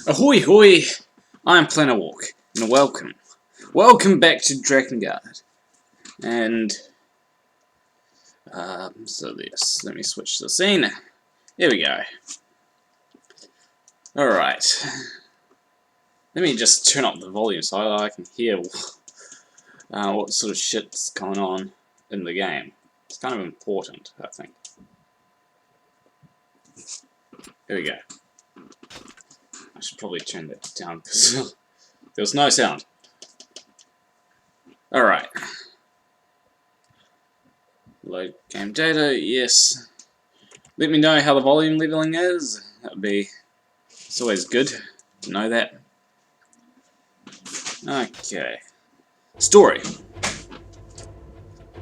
Ahoy hoy! I'm Planarwalk, and welcome. Welcome back to Drakengard. And, so this, let me switch the scene. Here we go. Alright. Let me just turn up the volume so I can hear what sort of shit's going on in the game. It's kind of important, I think. Here we go. I should probably turn that down because there was no sound. Alright. Load game data, yes. Let me know how the volume leveling is. That would be... It's always good to know that. Okay. Story.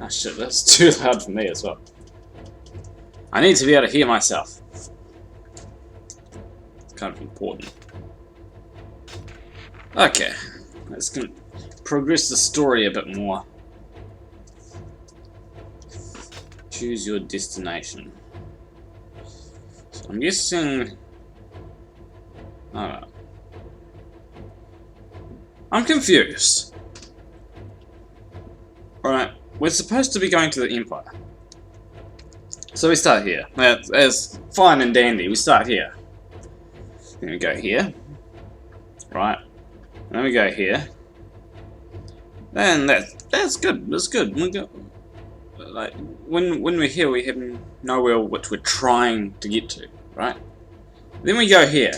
Oh shit, that's too loud for me as well. I need to be able to hear myself. It's kind of important. Okay. Let's progress the story a bit more. Choose your destination. So I'm guessing... I'm confused. Alright, we're supposed to be going to the Empire. So we start here. That's fine and dandy, we start here. Then we go here. Right. And then we go here. Then that's good, that's good. We go, like, when we're here, we have nowhere which we're trying to get to, right? Then we go here.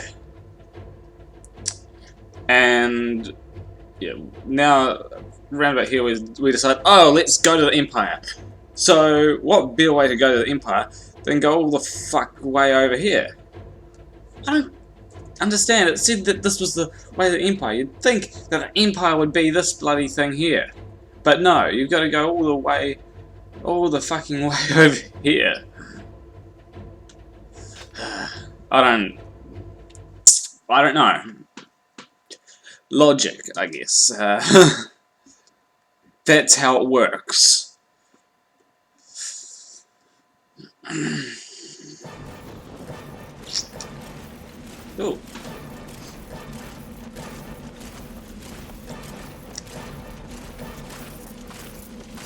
And yeah, now round about here we decide, oh, let's go to the Empire. So what better way to go to the Empire than go all the fuck way over here? I don't understand. It said that this was the way to the Empire. You'd think that the Empire would be this bloody thing here. But no, you've got to go all the fucking way over here. I don't know. Logic, I guess. That's how it works. Oh.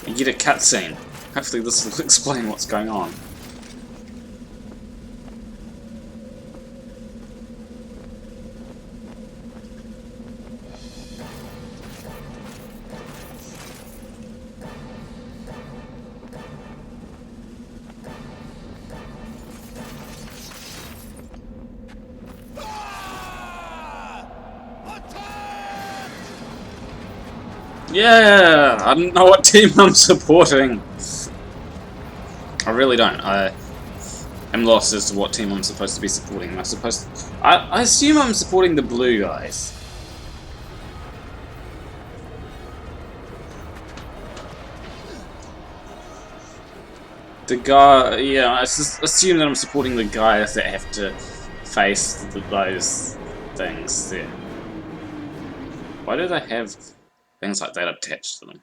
You get a cutscene. Hopefully this will explain what's going on. Yeah, I don't know what team I'm supporting. I really don't. I am lost as to what team I'm supposed to be supporting. Am I supposed to... I assume I'm supporting the blue guys. The guy... Yeah, I just assume that I'm supporting the guys that have to face those things there. Why do they have... things like that attached to them?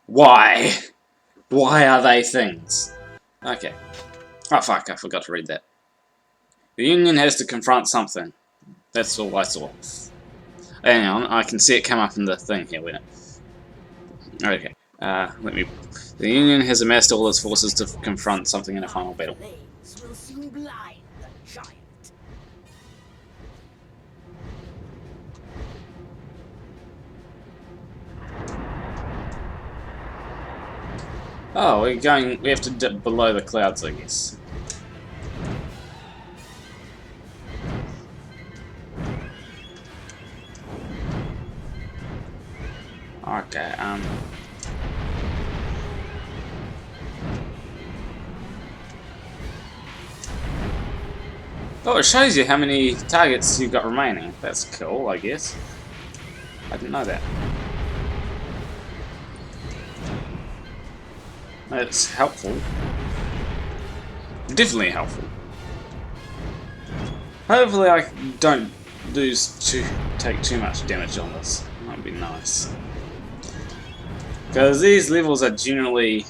Why? Why are they things? Okay. Oh fuck, I forgot to read that. The Union has to confront something. That's all I saw. Hang on, I can see it come up in the thing here, wait a minute. Okay. Let me... The Union has amassed all its forces to confront something in a final battle. Oh, we have to dip below the clouds, I guess. Okay, Oh, it shows you how many targets you've got remaining. That's cool, I guess. I didn't know that. That's helpful. Definitely helpful. Hopefully I don't take too much damage on this. That would be nice. Because these levels are generally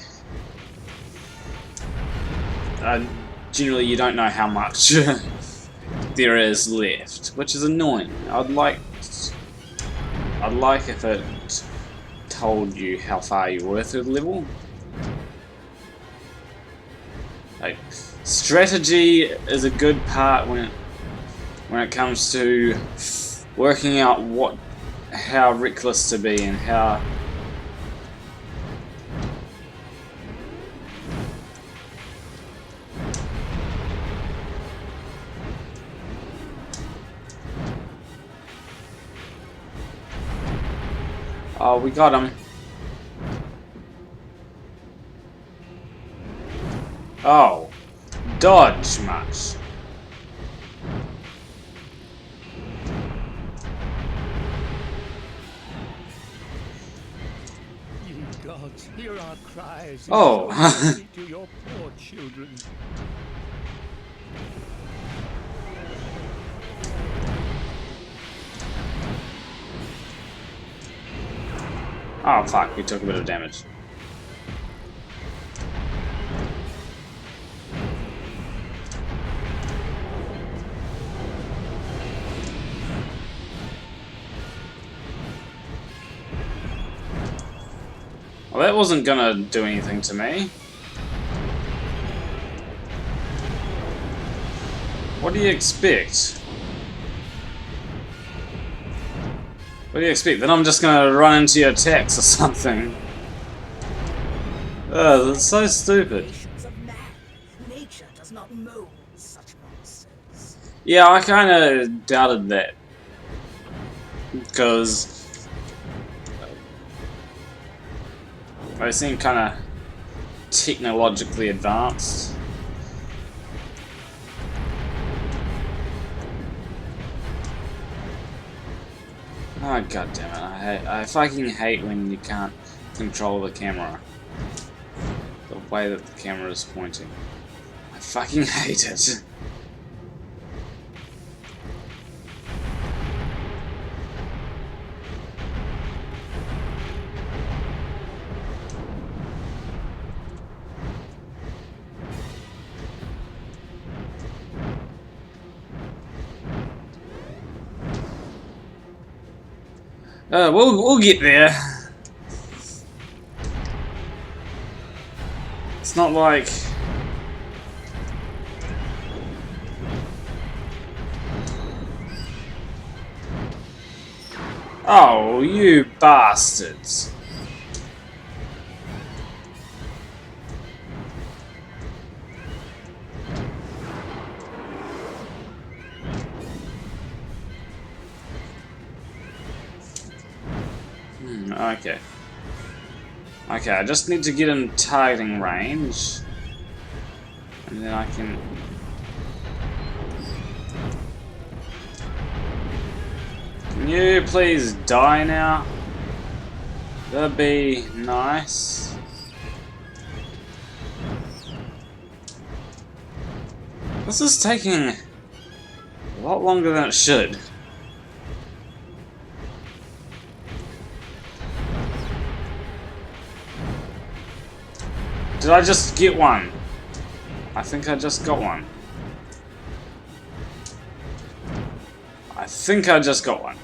generally you don't know how much there is left, which is annoying. I'd like if it told you how far you were through the level. Like, strategy is a good part when it comes to working out how reckless to be and how oh, we got him. Oh, dodge much. Ye gods, hear our cries. Oh. To your poor children. Oh fuck, we took a bit of damage. Well, that wasn't gonna do anything to me. What do you expect? What do you expect? That I'm just gonna run into your attacks or something? Ugh, that's so stupid. Nature does not mold such monsters. Yeah, I kinda doubted that. Because they seem kinda technologically advanced. Oh god damn it, I fucking hate when you can't control the camera. The way that the camera is pointing. I fucking hate it. We'll get there. It's not like oh, you bastards. Okay. Okay, I just need to get in targeting range. And then I can... Can you please die now? That'd be nice. This is taking a lot longer than it should. Did I just get one? I think I just got one. I think I just got one.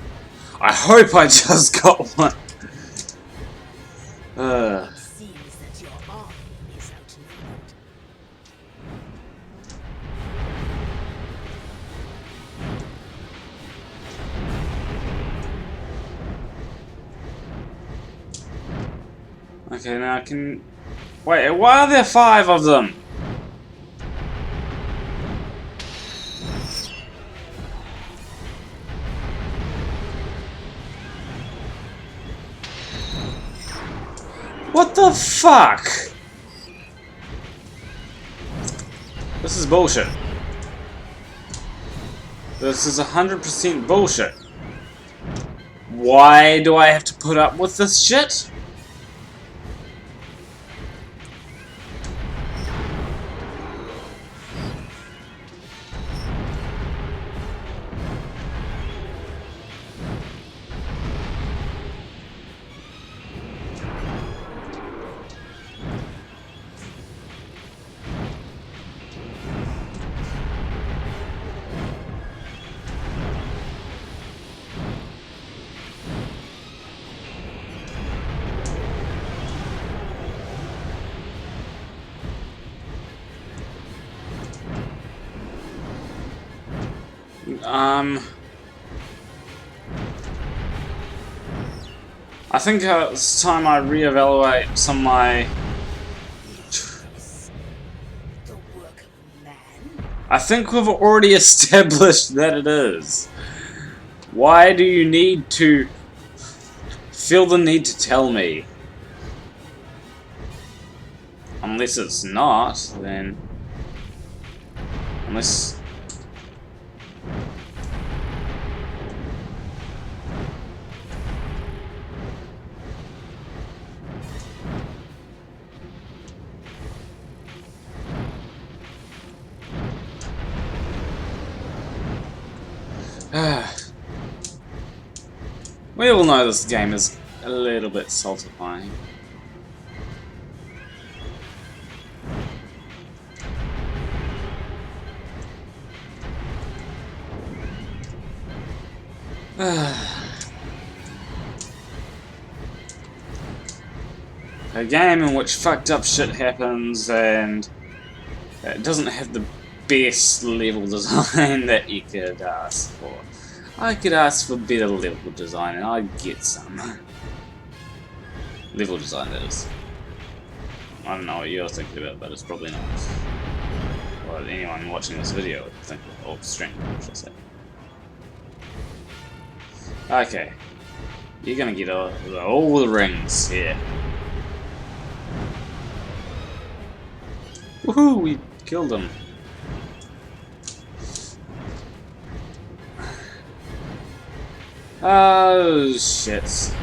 I hope I just got one. It seems that your army is outnumbered. Okay, now I can... Wait, why are there 5 of them? What the fuck? This is bullshit. This is 100% bullshit. Why do I have to put up with this shit? I think it's time I reevaluate some of my... The work of man? I think we've already established that it is. Why do you need to feel the need to tell me? Unless it's not, then... Unless... We all know this game is a little bit saltifying. A game in which fucked up shit happens and it doesn't have the best level design that you could ask for. I could ask for better level design and I'd get some. Level design, that is. I don't know what you're thinking about, but it's probably not what anyone watching this video would think, or stream, should I say. Okay. You're gonna get all the rings here. Woohoo! We killed him. Oh shit.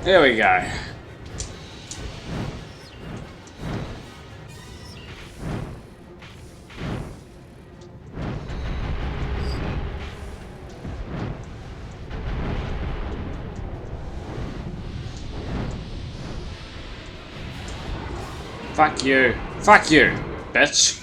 There we go. Fuck you. Fuck you, bitch.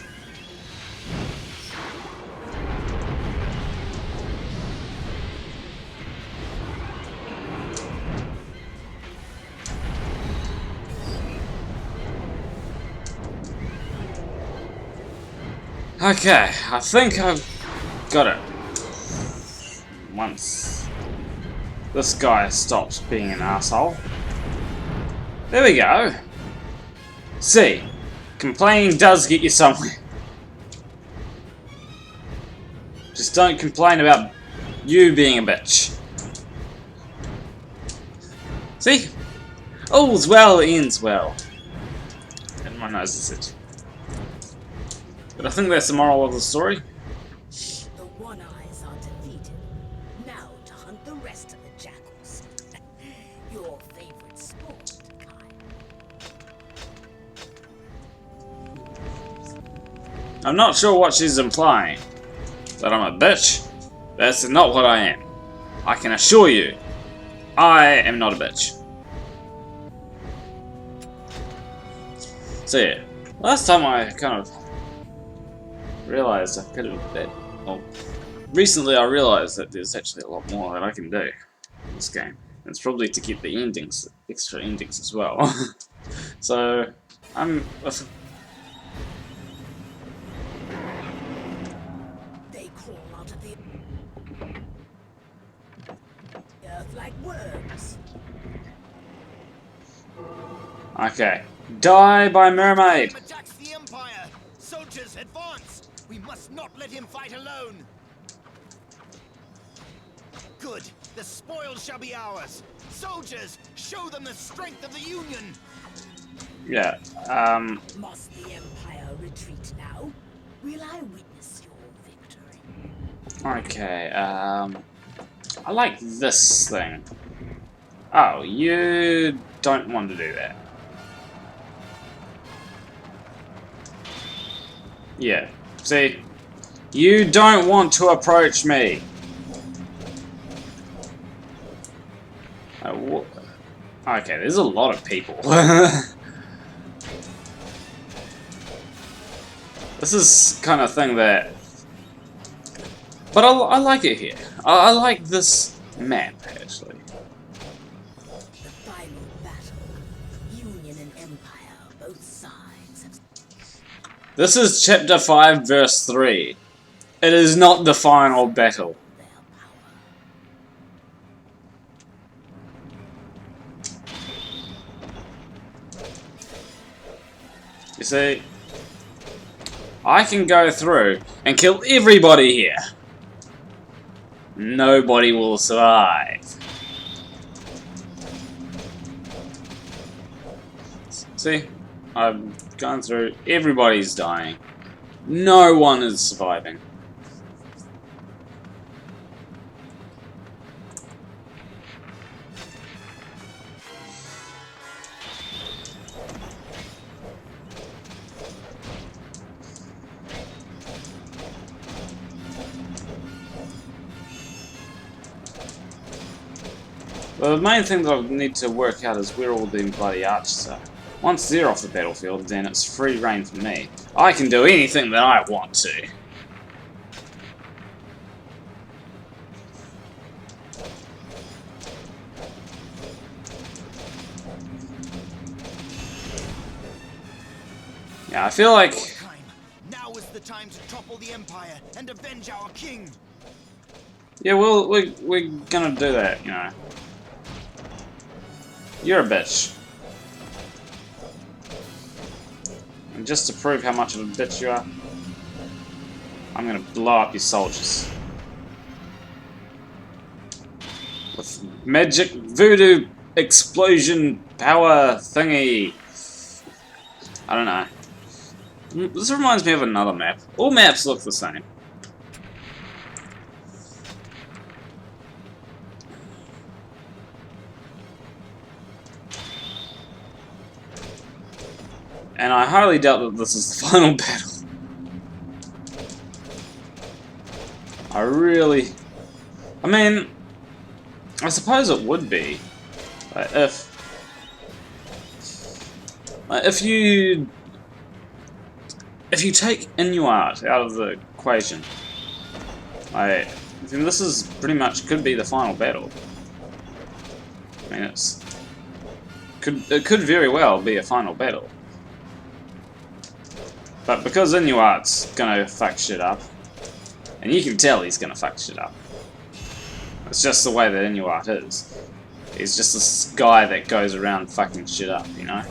Okay, I think I've got it. Once this guy stops being an asshole. There we go. See, complaining does get you somewhere. Just don't complain about you being a bitch. See? All's well ends well. And my nose is itchy. But I think that's the moral of the story. The One-Eyes are defeated. Now to hunt the rest of the jackals. Your favorite sport, Kai. I'm not sure what she's implying. That I'm a bitch? That's not what I am. I can assure you, I am not a bitch. So yeah, last time I kind of realized I could have that. Well, recently I realized that there's actually a lot more that I can do in this game. And it's probably to get the endings, extra endings as well. So I'm. They crawl out of the earth like worms. Okay, die by mermaid. Attacks the Empire. Soldiers, advance! We must not let him fight alone. Good. The spoils shall be ours. Soldiers, show them the strength of the Union. Yeah. Must the Empire retreat now? Will I witness your victory? Okay. I like this thing. Oh, you don't want to do that. Yeah. See, you don't want to approach me. Okay, there's a lot of people. This is kind of thing that... But I like it here. I like this map, actually. The final battle. Union and Empire, both sides have This is Chapter 5, Verse 3. It is not the final battle. their power. You see, I can go through and kill everybody here. Nobody will survive. See, I've gone through, everybody's dying. No one is surviving. The main thing that I need to work out is where all the bloody archers are. Once they're off the battlefield, then it's free reign for me. I can do anything that I want to. Yeah, I feel like... Now is the time to topple the Empire and avenge our king. Yeah, well, we're gonna do that, you know. You're a bitch. And just to prove how much of a bitch you are, I'm gonna blow up your soldiers. With magic voodoo explosion power thingy. I don't know. This reminds me of another map. All maps look the same. And I highly doubt that this is the final battle. I mean, I suppose it would be. Like, if you take Inuit out of the equation, then this is pretty much could be the final battle. I mean, it could very well be a final battle. But because Inuit's gonna fuck shit up, and you can tell he's gonna fuck shit up. It's just the way that Inuit is. He's just this guy that goes around fucking shit up, you know?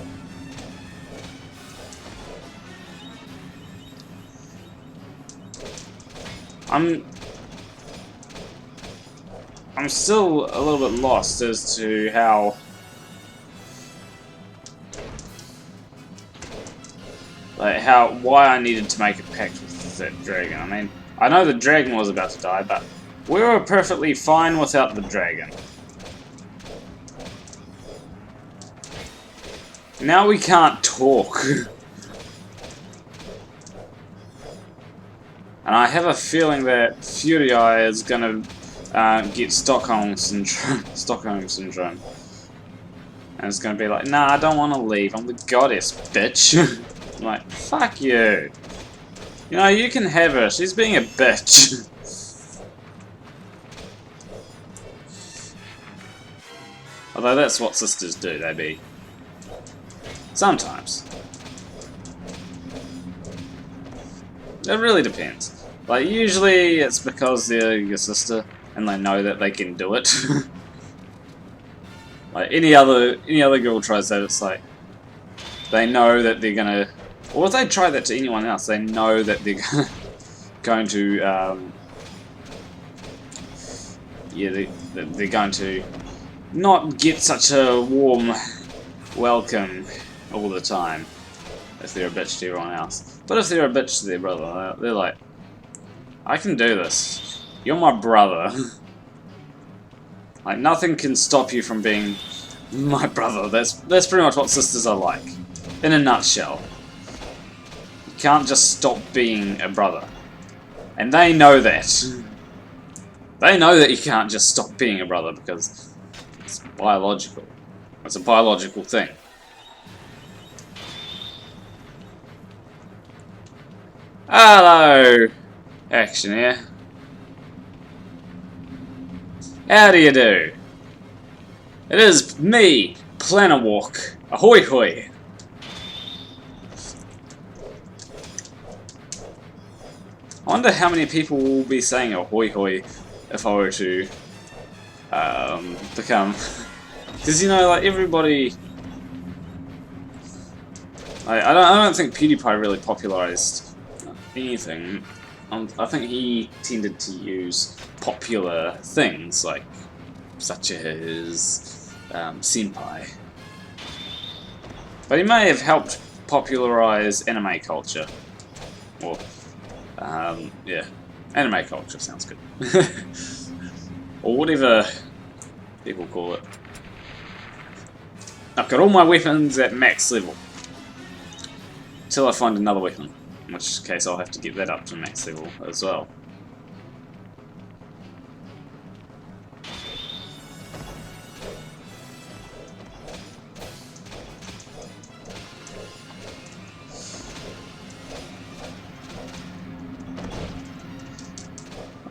I'm still a little bit lost as to how why I needed to make a pact with that dragon. I mean, I know the dragon was about to die, but we were perfectly fine without the dragon. Now we can't talk. And I have a feeling that Fury Eye is gonna get Stockholm syndrome. And it's gonna be like, nah, I don't want to leave. I'm the goddess, bitch. I'm like, fuck you. You know, you can have her. She's being a bitch. Although that's what sisters do, they be. Sometimes. It really depends. Like, usually it's because they're your sister and they know that they can do it. Like, any other girl tries that, it's like, they know that they're gonna... Or if they try that to anyone else, they know that they're going to, yeah, they're going to not get such a warm welcome all the time if they're a bitch to everyone else. But if they're a bitch to their brother, they're like, I can do this. You're my brother. Like, nothing can stop you from being my brother. That's pretty much what sisters are like, in a nutshell. You can't just stop being a brother. And they know that. They know that you can't just stop being a brother because it's biological. It's a biological thing. Hello, action here. How do you do? It is me, Planarwalk. Ahoy hoy! I wonder how many people will be saying ahoy hoy if I were to become. Because you know, like everybody. I don't think PewDiePie really popularized anything. I think he tended to use popular things like such as senpai, but he may have helped popularize anime culture, or yeah, anime culture sounds good, or whatever people call it. I've got all my weapons at max level until I find another weapon. In which case I'll have to get that up to max level as well.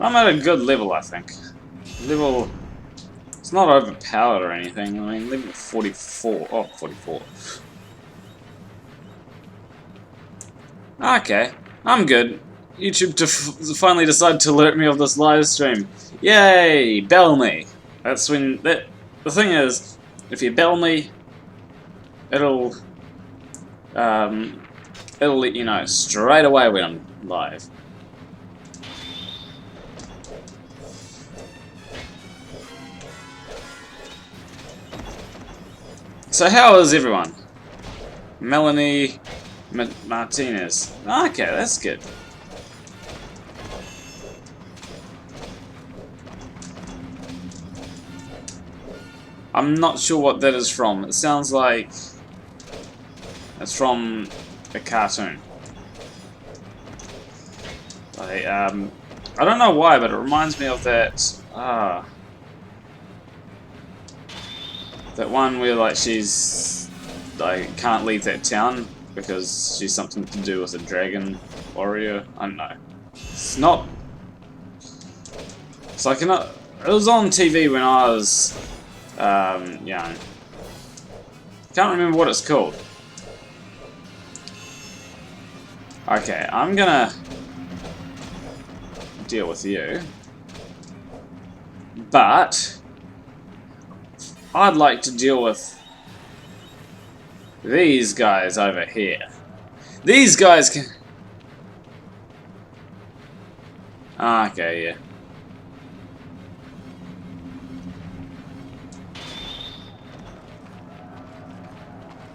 I'm at a good level, I think. Level... It's not overpowered or anything. I mean, level 44. Oh, 44. Okay, I'm good. YouTube finally decided to alert me of this live stream. Yay! Bell me. That's when the thing is, if you bell me, it'll let you know straight away when I'm live. So how is everyone? Melanie Martinez. Okay, that's good. I'm not sure what that is from. It sounds like it's from a cartoon. I don't know why, but it reminds me of that that one where like she's like can't leave that town because she's something to do with a dragon warrior. I don't know. It's not. It's like it was on TV when I was young. Can't remember what it's called. Okay, I'm gonna deal with you, but I'd like to deal with these guys over here. These guys can... Okay, yeah.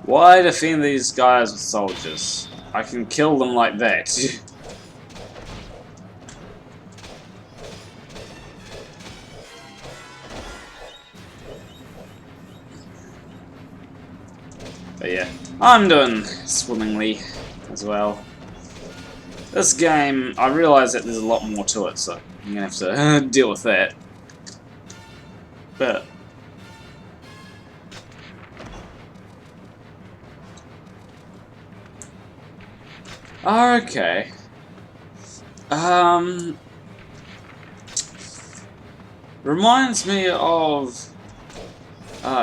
Why defend these guys with soldiers? I can kill them like that. But yeah, I'm doing swimmingly as well. This game, I realise that there's a lot more to it, so I'm gonna have to deal with that. But okay. Reminds me of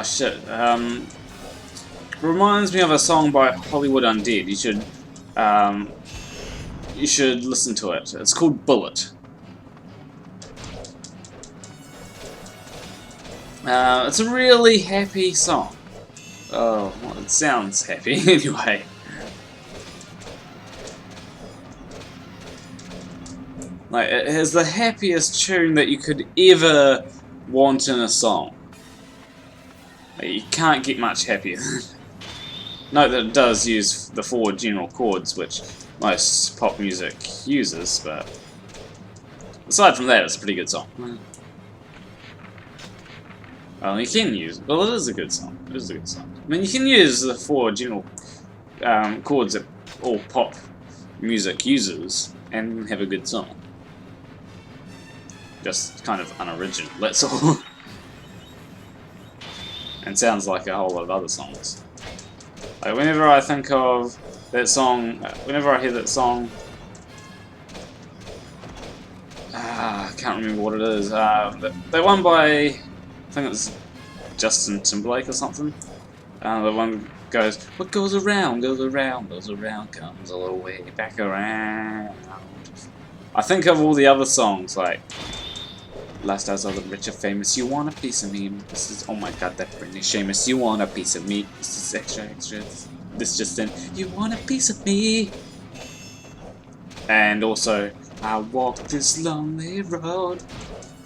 shit. Reminds me of a song by Hollywood Undead. You should listen to it. It's called Bullet. It's a really happy song. Oh, well, it sounds happy anyway. Like, it has the happiest tune that you could ever want in a song. Like, you can't get much happier. Note that it does use the 4 general chords, which most pop music uses, but aside from that, it's a pretty good song. Well, you can use... Well, it is a good song. It is a good song. I mean, you can use the 4 general chords that all pop music uses and have a good song. Just kind of unoriginal, that's all. And sounds like a whole lot of other songs. Like, whenever I think of that song, whenever I hear that song, can't remember what it is. They're one by, I think it's Justin Timberlake or something. The one goes, what goes around, goes around, goes around, comes all the way back around. I think of all the other songs, like Lifestyles of the Rich and Famous, you want a piece of me, this is, oh my god, that Britney Seamus, you want a piece of me, this is extra, extra, this just in, you want a piece of me. And also, I walk this lonely road.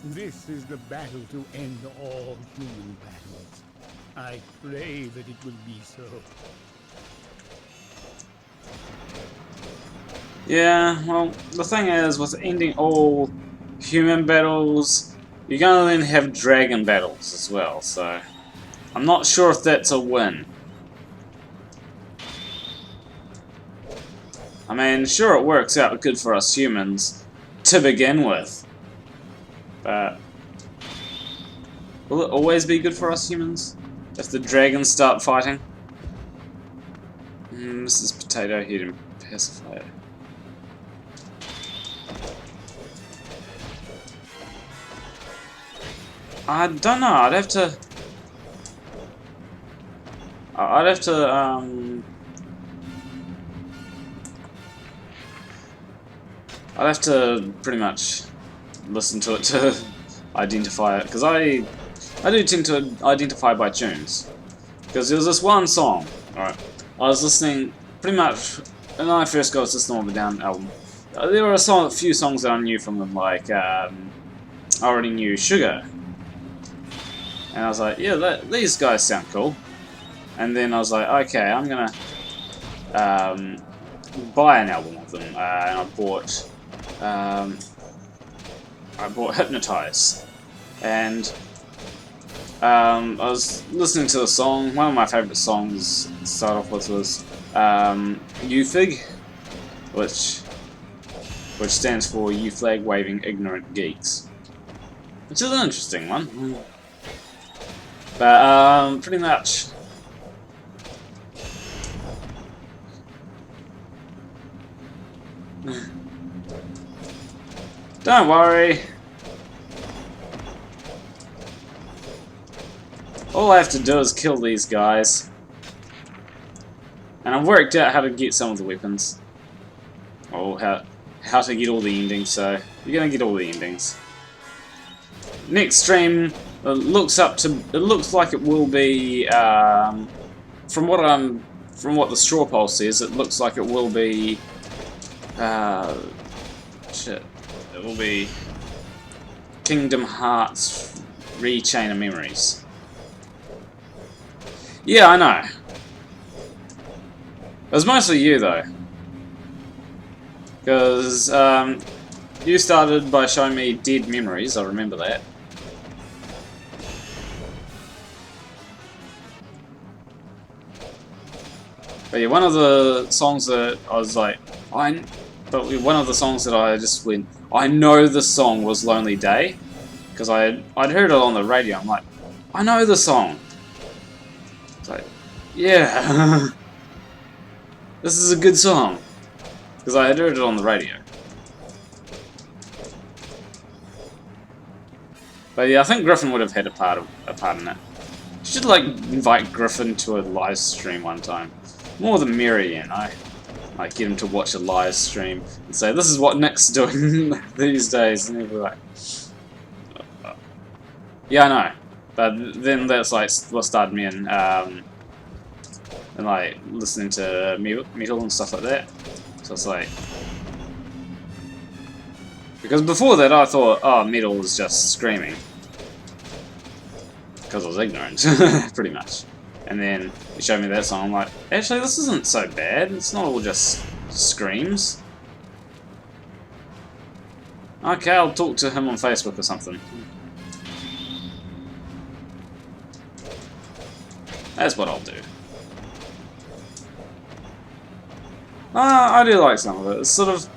This is the battle to end all human battles. I pray that it will be so. Yeah, well, the thing is, with ending all human battles, you're gonna then have dragon battles as well, so I'm not sure if that's a win. I mean, sure, it works out good for us humans to begin with, but will it always be good for us humans if the dragons start fighting? Mrs. Potato Head and Pacifier. I don't know. I'd have to pretty much listen to it to identify it, because I do tend to identify by tunes. Because there was this one song, alright, I was listening pretty much when I first got to System of a Down album. There were a few songs that I knew from them, like I already knew Sugar, and I was like, yeah, these guys sound cool. And then I was like, okay, I'm gonna buy an album of them, and I bought Hypnotize, and I was listening to the song. One of my favourite songs to start off with was UFIG, which stands for You Flag Waving Ignorant Geeks, which is an interesting one. But pretty much. Don't worry. All I have to do is kill these guys. And I've worked out how to get some of the weapons. Or how to get all the endings, so you're gonna get all the endings. Next stream looks like it will be from what the straw poll says, it looks like it will be shit. It will be Kingdom Hearts Rechain of Memories. Yeah, I know. It was mostly you though, because you started by showing me Dead Memories. I remember that. But yeah, one of the songs that I was like, one of the songs that I just went, I know the song was Lonely Day, because I'd heard it on the radio. I'm like, I know the song. It's like, yeah, this is a good song, because I had heard it on the radio. But yeah, I think Griffin would have had a part in it. You should like invite Griffin to a live stream one time. More the merrier, you know. Like get him to watch a live stream and say, "This is what Nick's doing these days," and he'll be like, "Yeah, I know." But then that's like what started me in, and like listening to metal and stuff like that. So it's like, because before that I thought, oh, metal was just screaming, because I was ignorant, pretty much. And then he showed me that song, I'm like, actually this isn't so bad, it's not all just screams. Okay, I'll talk to him on Facebook or something. That's what I'll do. I do like some of it. It's sort of,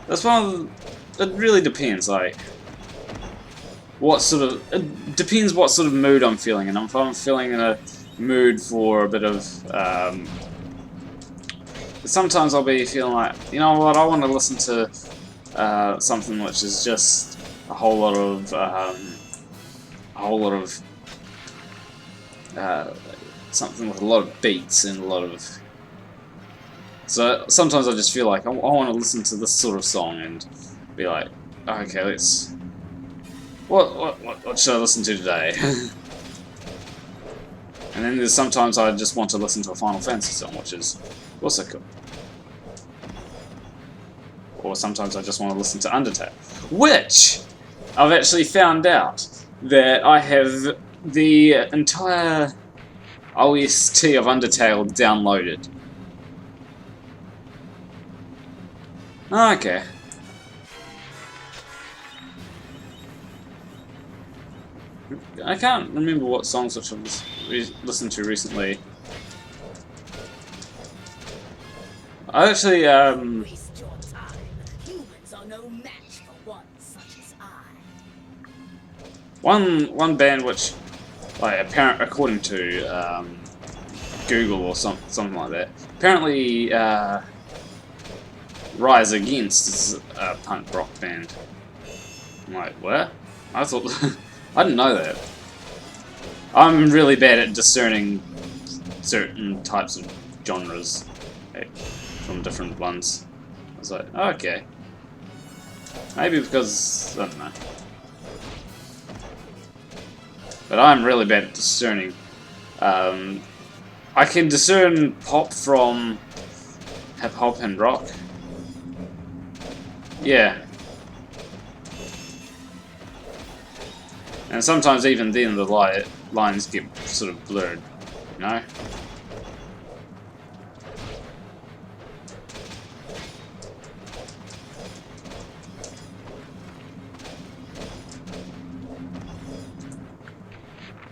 that's one of the, it really depends, like, it depends what sort of mood I'm feeling in. If I'm feeling in a mood for a bit of, sometimes I'll be feeling like, you know what, I want to listen to something which is just a whole lot of something with a lot of beats and a lot of. So sometimes I just feel like I want to listen to this sort of song and be like, okay, let's. What should I listen to today? And then there's sometimes I just want to listen to a Final Fantasy song, which is also cool. Or sometimes I just want to listen to Undertale, which I've actually found out that I have the entire OST of Undertale downloaded. Okay. I can't remember what songs I've listened to recently. I actually, Waste your time. Humans are no match for one such as I. one band which, like, according to Google or something like that, apparently Rise Against is a punk rock band. I'm like, what? I thought I didn't know that. I'm really bad at discerning certain types of genres from different ones. I was like, oh, okay. Maybe because, I don't know. But I'm really bad at discerning. I can discern pop from hip-hop and rock. Yeah. And sometimes even then the lines get sort of blurred, you know?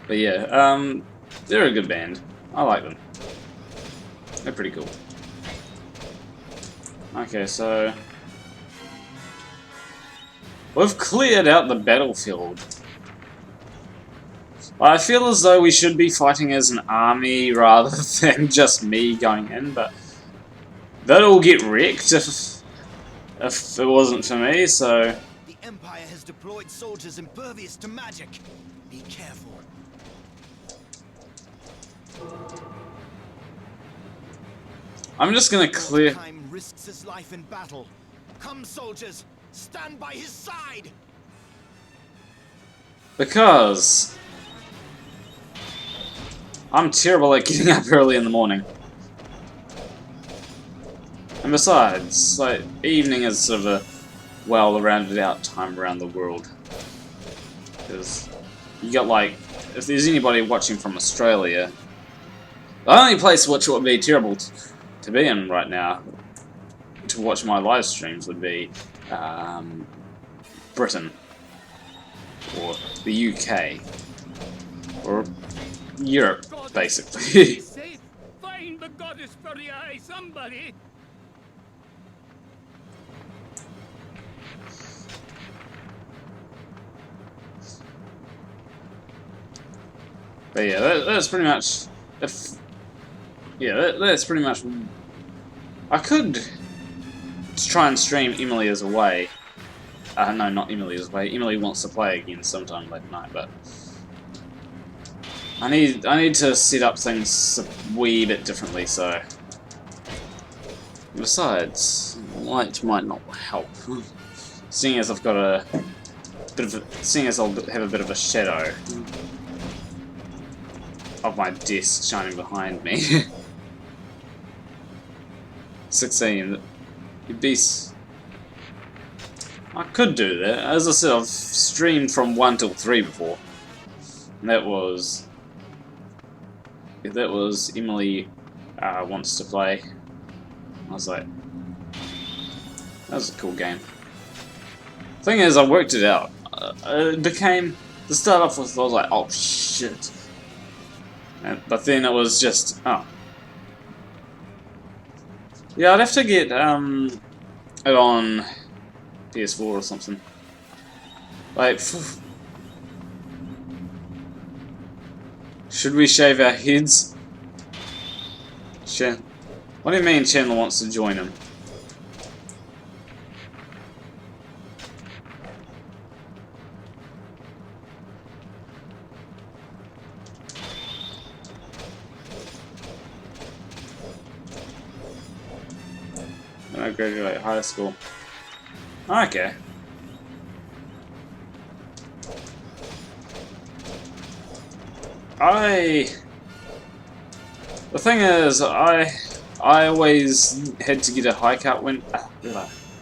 But yeah, they're a good band. I like them. They're pretty cool. Okay, so we've cleared out the battlefield. I feel as though we should be fighting as an army rather than just me going in, but that'll get wrecked if it wasn't for me, so. The Empire has deployed soldiers impervious to magic. Be careful. I'm just gonna clear. Time risks his life in battle. Come, soldiers, stand by his side. Because I'm terrible at getting up early in the morning. And besides, like, evening is sort of a well-rounded out time around the world. Because you got, like, if there's anybody watching from Australia, the only place which would be terrible to be in right now to watch my live streams would be Britain. Or the UK. Or Europe, basically. Find the goddess for the eye, somebody. But yeah, that's pretty much. That's pretty much. I could try and stream Emily is away. No, not Emily is away. Emily wants to play again sometime late night, but I need to set up things a wee bit differently. So, besides, light might not help. Seeing as I've got a bit of seeing as I'll have a bit of a shadow of my desk shining behind me. 16. You'd be. I could do that. As I said, I've streamed from 1 till 3 before. And that was Emily wants to play. I was like, that was a cool game. Thing is, I worked it out. It became, to start off with, I was like, oh shit. But then it was just, oh. Yeah, I'd have to get it on PS4 or something. Like, should we shave our heads? What do you mean Chandler wants to join him? I graduate high school. Okay. The thing is, I always had to get a haircut when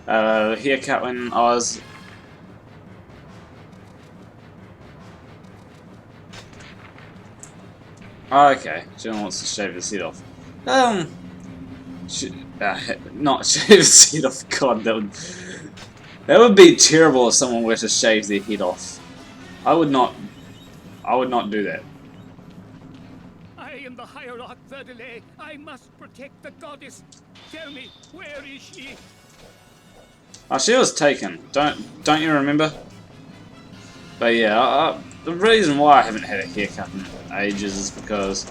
haircut when I was. Oh, okay, Jim wants to shave his head off. Not shave his head off. God, that would be terrible if someone were to shave their head off. I would not do that. I am the hierarch Verdelay. I must protect the goddess. Tell me, where is she? Oh, she was taken. Don't you remember? But yeah, the reason why I haven't had a haircut in ages is because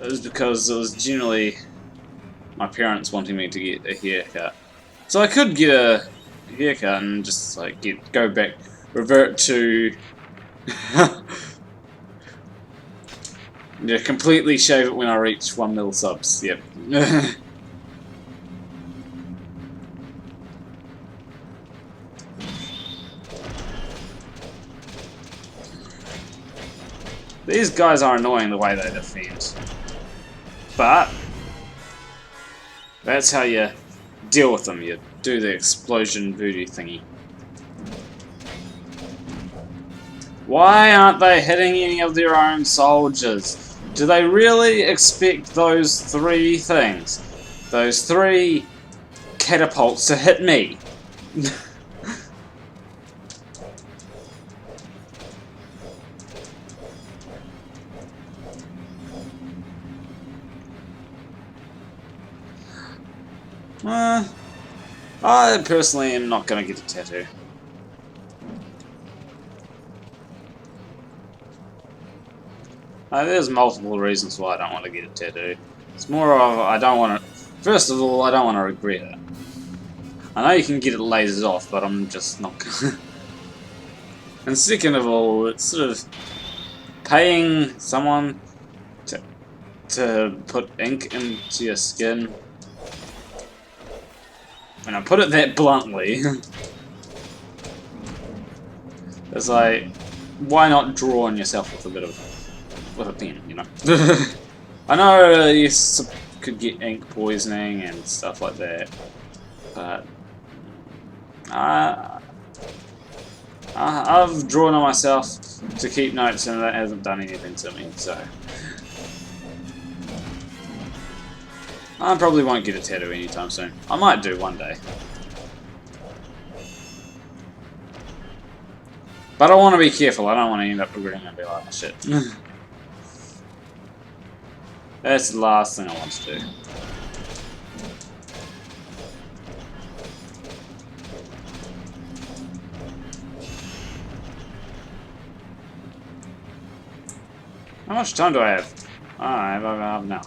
it was generally my parents wanting me to get a haircut. So I could get a haircut and just like revert to yeah, completely shave it when I reach 1 mil subs. Yep. These guys are annoying the way they defend, but that's how you deal with them. You do the explosion voodoo thingy. Why aren't they hitting any of their own soldiers? Do they really expect those 3 things, those 3 catapults to hit me? I personally am not going to get a tattoo. There's multiple reasons why I don't want to get a tattoo. It's more of I don't want to. First of all, I don't want to regret it. I know you can get it lasered off, but I'm just not gonna. And second of all, it's sort of paying someone to put ink into your skin. And I put it that bluntly. It's like, why not draw on yourself with a pen, you know? I know you could get ink poisoning and stuff like that, but I've drawn on myself to keep notes, and that hasn't done anything to me, so I probably won't get a tattoo anytime soon. I might do one day. But I want to be careful. I don't want to end up regretting and be like, oh, shit. That's the last thing I want to do. How much time do I have? I have now.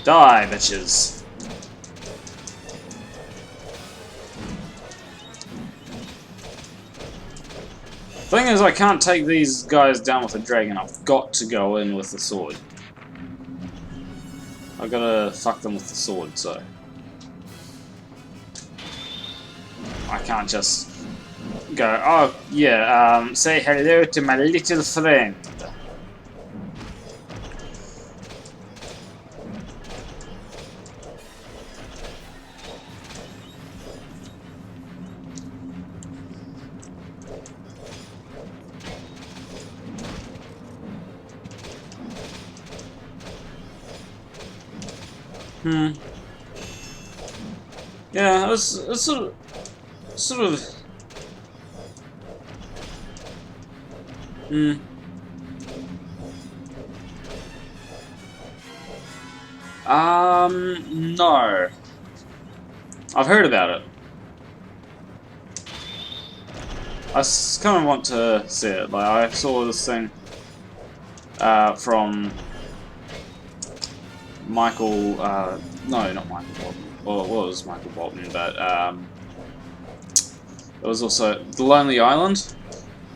Die, bitches. Thing is, I can't take these guys down with a dragon. I've got to go in with the sword. I've got to fuck them with the sword, so I can't just go, oh yeah, say hello to my little friend. Yeah, it's sort of. No. I've heard about it. I kind of want to see it. Like, I saw this thing from Michael, no, not Michael Bolton. Well, it was Michael Bolton, but it was also The Lonely Island,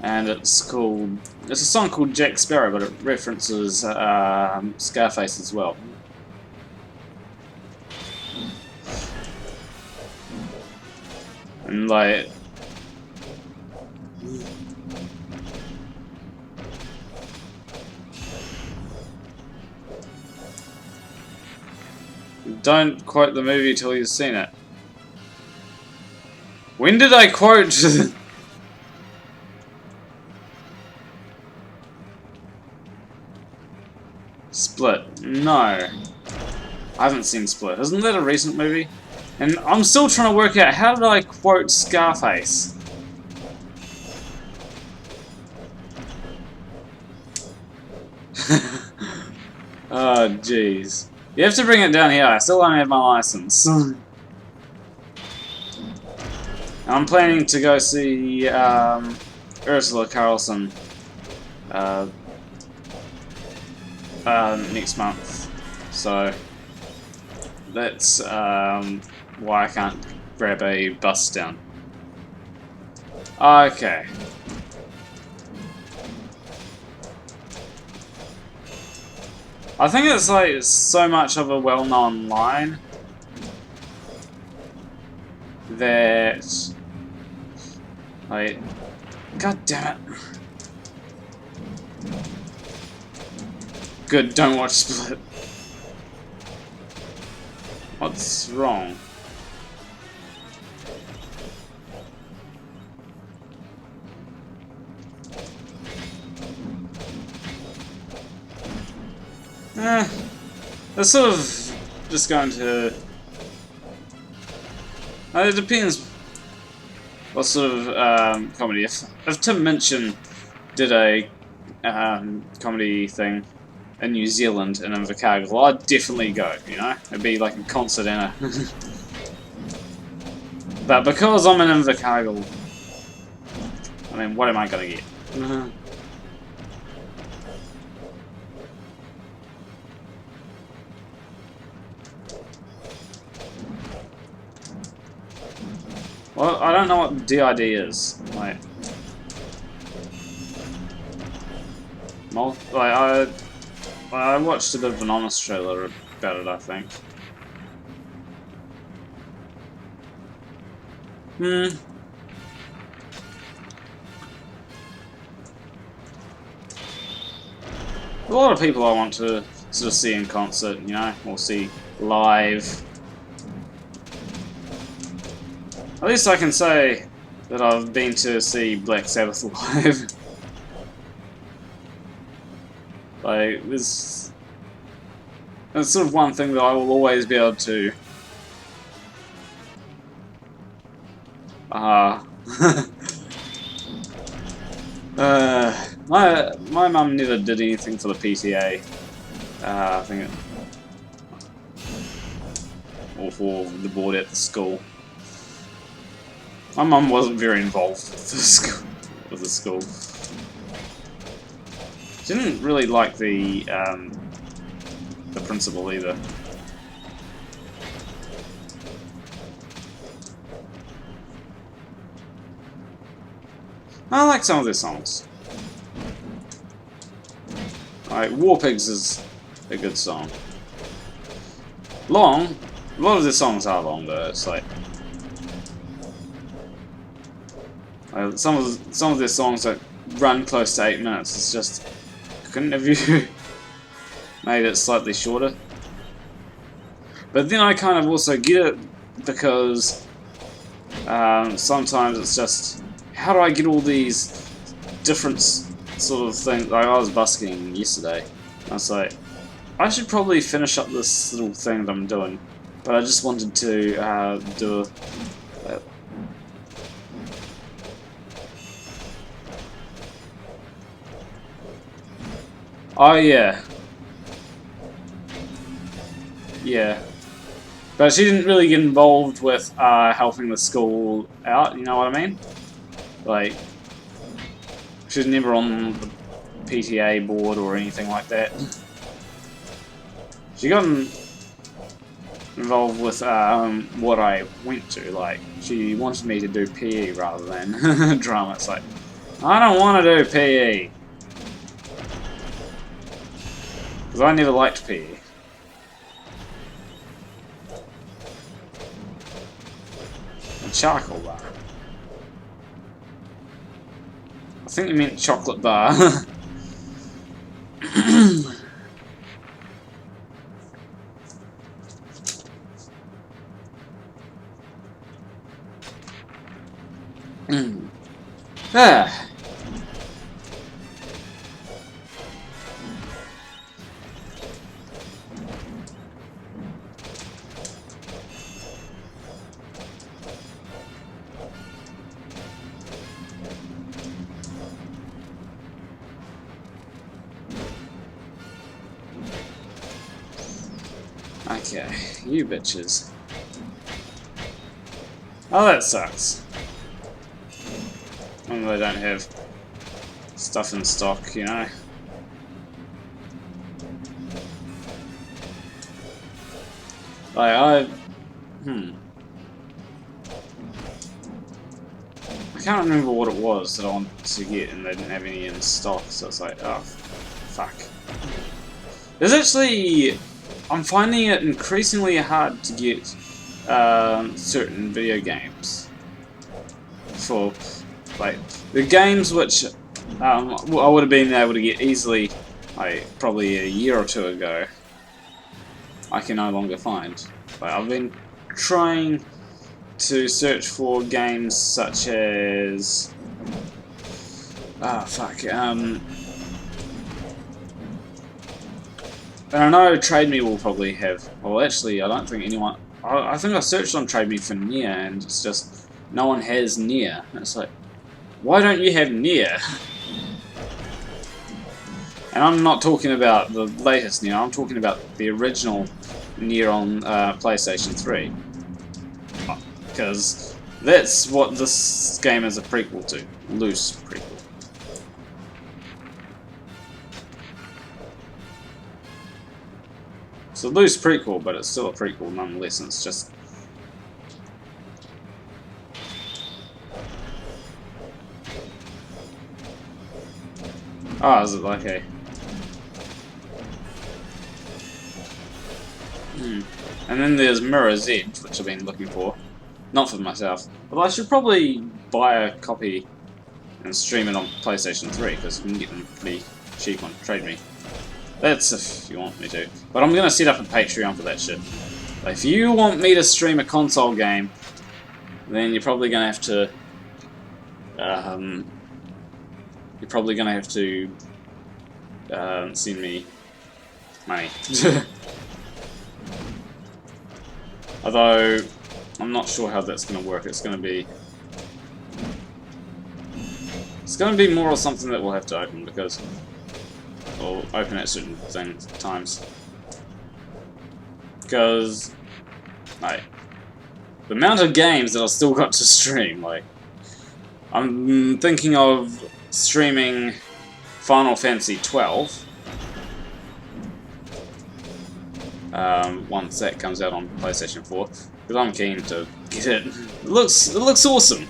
and it's a song called Jack Sparrow, but it references Scarface as well. And like, don't quote the movie till you've seen it. When did I quote? Split. No. I haven't seen Split. Isn't that a recent movie? And I'm still trying to work out how did I quote Scarface? Oh, jeez. You have to bring it down here. I still don't have my license. I'm planning to go see Ursula Carlson next month. So that's why I can't grab a bus down. Okay. I think it's like so much of a well-known line that, like, god damn it. Good, don't watch Split. What's wrong? That's sort of just going to... it depends what sort of comedy. If Tim Minchin did a comedy thing in New Zealand in Invercargill, I'd definitely go, you know? It'd be like a concert and a... But because I'm in Invercargill, I mean, what am I gonna get? Well, I don't know what DID is. Like, I watched a bit of an honest trailer about it, I think. A lot of people I want to sort of see in concert, you know, or see live. At least I can say that I've been to see Black Sabbath live. Like, this... It's sort of one thing that I will always be able to... my mum never did anything for the PTA. I think or for the board at the school. My mum wasn't very involved with the school. She didn't really like the principal either. I like some of their songs. Like War Pigs is a good song. Long. A lot of their songs are long though. It's like some of their songs that run close to 8 minutes. It's just, couldn't have you made it slightly shorter? But then I kind of also get it because sometimes it's just, how do I get all these different sort of things? Like I was busking yesterday. I was like, I should probably finish up this little thing that I'm doing, but I just wanted to do a oh yeah. Yeah. But she didn't really get involved with helping the school out, you know what I mean? Like, she was never on the PTA board or anything like that. She got involved with what I went to, like, she wanted me to do PE rather than drama. It's like, I don't want to do PE. Because I never liked PE. And charcoal bar. think you meant chocolate bar. Ah. Okay, you bitches. Oh, that sucks. When they don't have stuff in stock, you know. I can't remember what it was that I wanted to get and they didn't have any in stock, so it's like, oh, fuck. There's actually... I'm finding it increasingly hard to get certain video games. For, like, the games which I would have been able to get easily, like, probably a year or two ago, I can no longer find. Like, I've been trying to search for games such as... and I know Trade Me will probably have... Well, actually, I don't think anyone... I think I searched on Trade Me for Nier, and it's just... No one has Nier. And it's like... Why don't you have Nier? And I'm not talking about the latest Nier, I'm talking about the original Nier on PlayStation 3. Because that's what this game is a prequel to. Loose prequel. It's a loose prequel, but it's still a prequel nonetheless, and it's just... Oh, is it like a... And then there's Mirror's Edge, which I've been looking for. Not for myself. Although I should probably buy a copy and stream it on PlayStation 3, because you can get them pretty cheap on Trade Me. That's if you want me to. But I'm going to set up a Patreon for that shit. Like, if you want me to stream a console game, then you're probably going to have to... you're probably going to have to send me money. Although, I'm not sure how that's going to work. It's going to be more of something that we'll have to open, because we'll open at certain times. Because, like, the amount of games that I've still got to stream, like, I'm thinking of streaming Final Fantasy 12. Once that comes out on PlayStation 4, because I'm keen to get it. It looks awesome.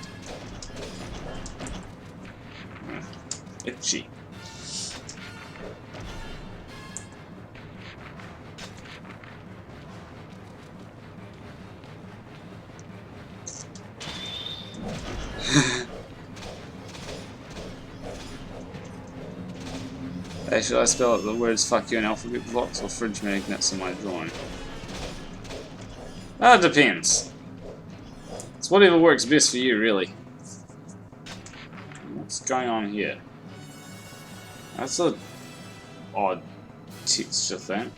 Itchy. Hey, should I spell out the words fuck you in alphabet blocks or fridge magnets in my drawing? That depends. It's whatever works best for you, really. What's going on here? That's a odd texture thing.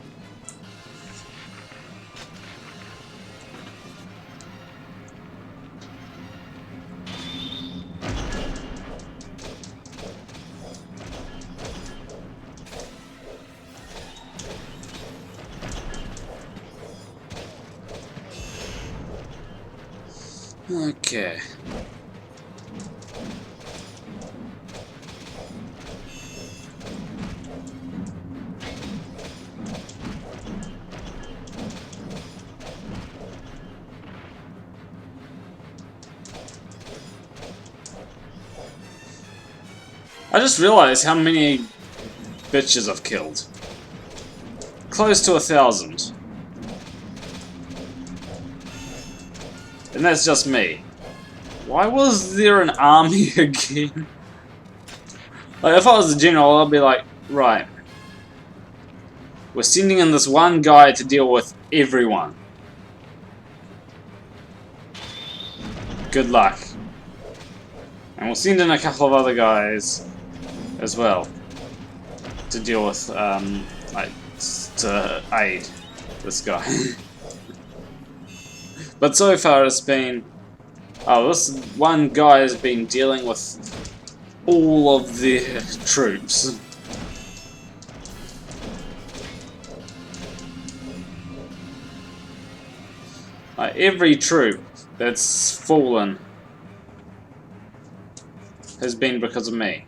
Okay. I just realized how many bitches I've killed. Close to 1,000. And that's just me. Why was there an army again? Like, if I was the general, I'd be like, right, we're sending in this one guy to deal with everyone. Good luck. And we'll send in a couple of other guys as well to deal with, like, to aid this guy. But so far it's been, oh, this one guy has been dealing with all of the troops. Like, every troop that's fallen has been because of me.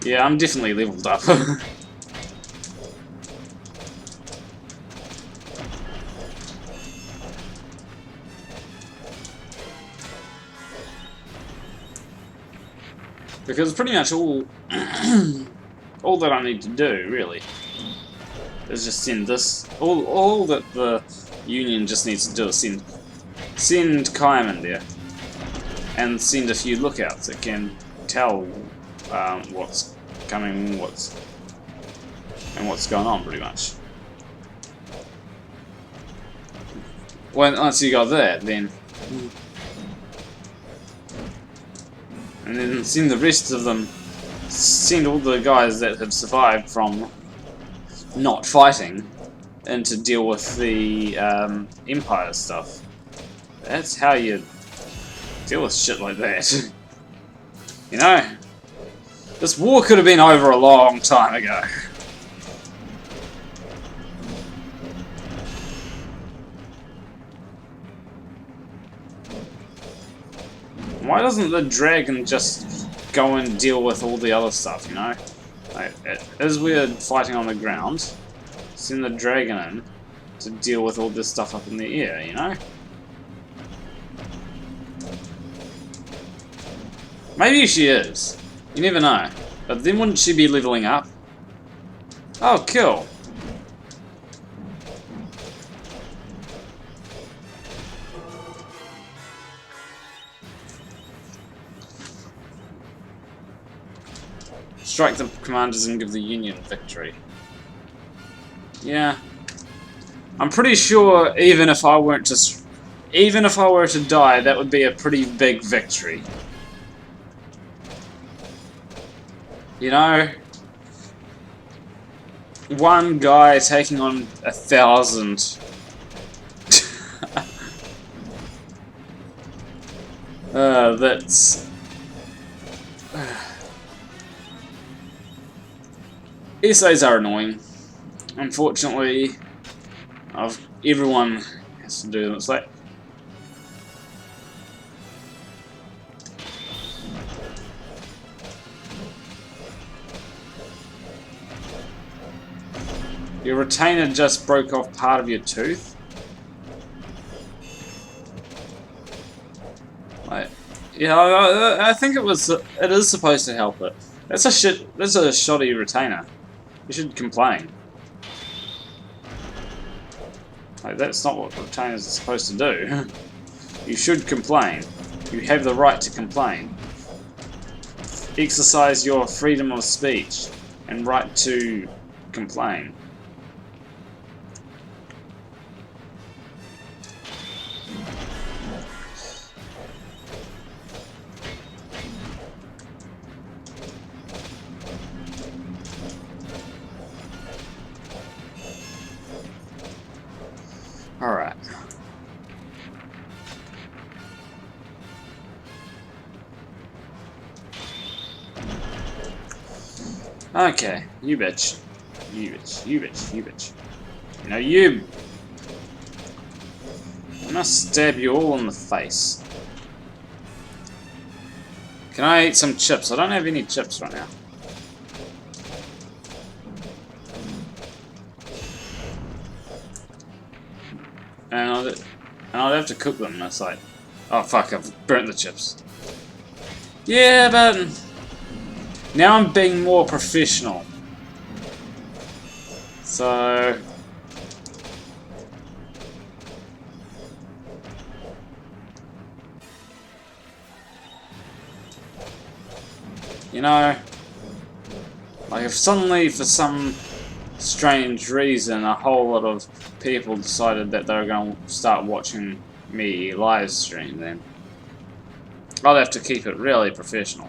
Yeah, I'm definitely leveled up. Because pretty much all that I need to do, really, is just send this. All that the Union just needs to do is send Kaiman there, and send a few lookouts that can tell what's coming, what's going on, pretty much. Once you got that, then. And then send the rest of them, send all the guys that have survived from not fighting in to deal with the Empire stuff. That's how you deal with shit like that. You know? This war could have been over a long time ago. Why doesn't the dragon just go and deal with all the other stuff, you know? Like, as we're fighting on the ground, send the dragon in to deal with all this stuff up in the air, you know? Maybe she is. You never know. But then wouldn't she be leveling up? Oh, cool. Strike the commanders and give the Union victory. Yeah. I'm pretty sure even if I were to die, that would be a pretty big victory. You know? One guy taking on 1,000. That's... Essays are annoying. Unfortunately, everyone has to do them. It's like... Your retainer just broke off part of your tooth? Like, yeah, I think it is supposed to help it. That's a shoddy retainer. You should complain. Like, that's not what retainers are supposed to do. You should complain. You have the right to complain. Exercise your freedom of speech and right to complain. Alright. Okay, you bitch. You bitch, you bitch, you bitch. You know, you... I'm gonna stab you all in the face. Can I eat some chips? I don't have any chips right now. And I'd have to cook them, and it's like, oh fuck, I've burnt the chips. Yeah, but now I'm being more professional. So you know, like if suddenly for some strange reason a whole lot of people decided that they were going to start watching me live stream, then I'll have to keep it really professional.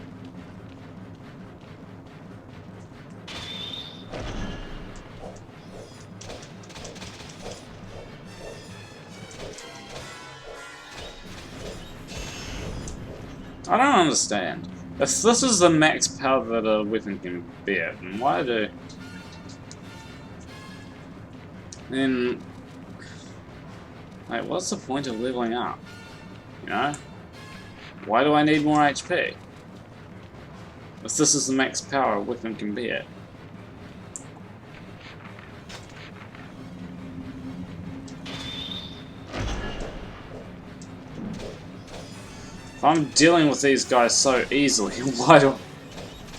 I don't understand. If this is the max power that a weapon can bear, then why do... Then... Like, what's the point of leveling up? You know? Why do I need more HP? If this is the max power a weapon can bear. If I'm dealing with these guys so easily,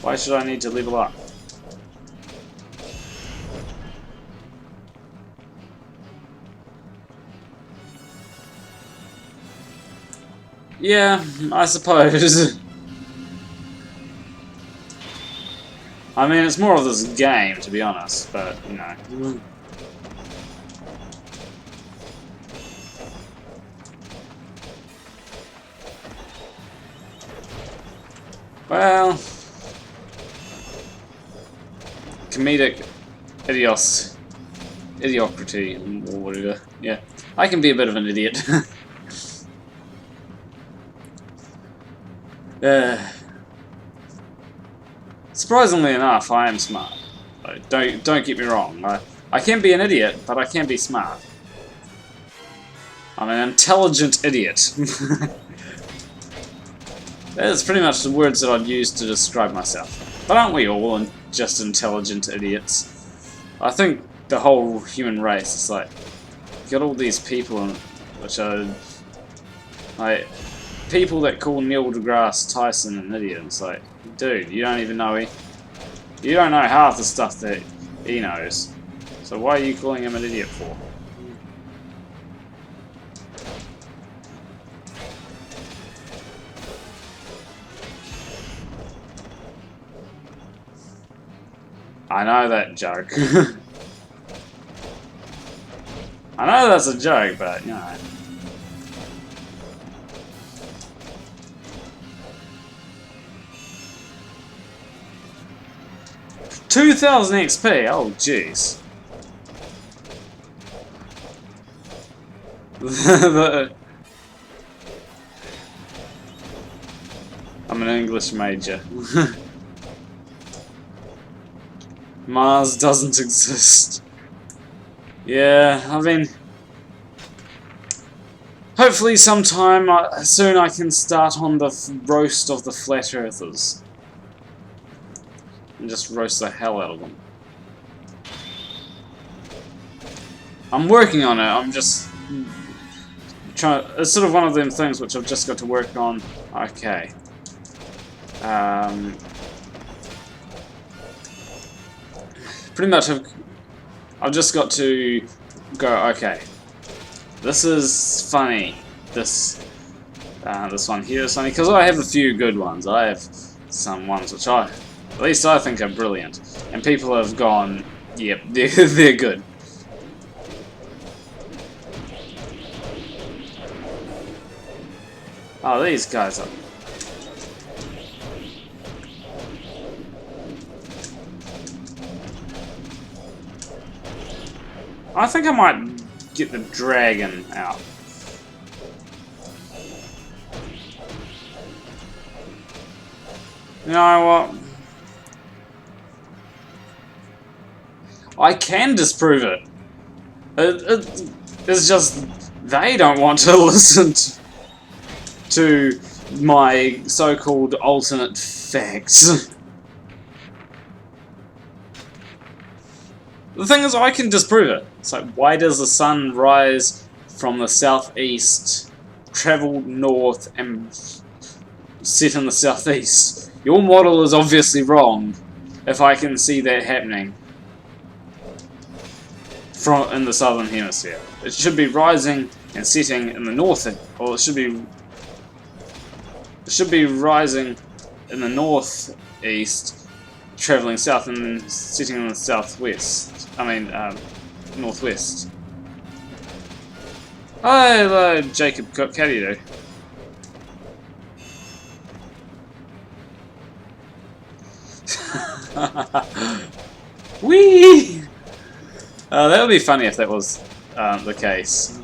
why should I need to level up? Yeah, I suppose. I mean, it's more of this game, to be honest, but, you know. Well, comedic idiocracy, or whatever. Yeah, I can be a bit of an idiot. Surprisingly enough, I am smart. Don't get me wrong. I can be an idiot, but I can be smart. I'm an intelligent idiot. That's pretty much the words that I'd use to describe myself. But aren't we all just intelligent idiots? I think the whole human race is like, you got all these people which are like people that call Neil deGrasse Tyson an idiot. It's like, dude, you don't even know you don't know half the stuff that he knows. So why are you calling him an idiot for? I know that joke. I know that's a joke, but, you know. $2,000 XP? Oh, jeez. I'm an English major. Mars doesn't exist. Yeah, I mean, hopefully sometime soon I can start on the roast of the flat earthers. And just roast the hell out of them. I'm working on it, I'm just trying. It's sort of one of them things which I've just got to work on. Okay. Pretty much I've just got to go, okay, this is funny, this one here is funny, because I have a few good ones. I have some ones which at least I think are brilliant, and people have gone, yep, they're good. Oh, these guys are... I think I might get the dragon out. You know what? I can disprove it. It's just they don't want to listen to my so-called alternate facts. The thing is, I can disprove it. It's like, why does the sun rise from the southeast, travel north, and set in the southeast. Your model is obviously wrong, if I can see that happening in the southern hemisphere. It should be rising and setting in the north, or it should be rising in the northeast, traveling south, and then setting in the southwest. I mean, northwest. Hello, Jacob Cook. How do you do? Whee! That would be funny if that was the case.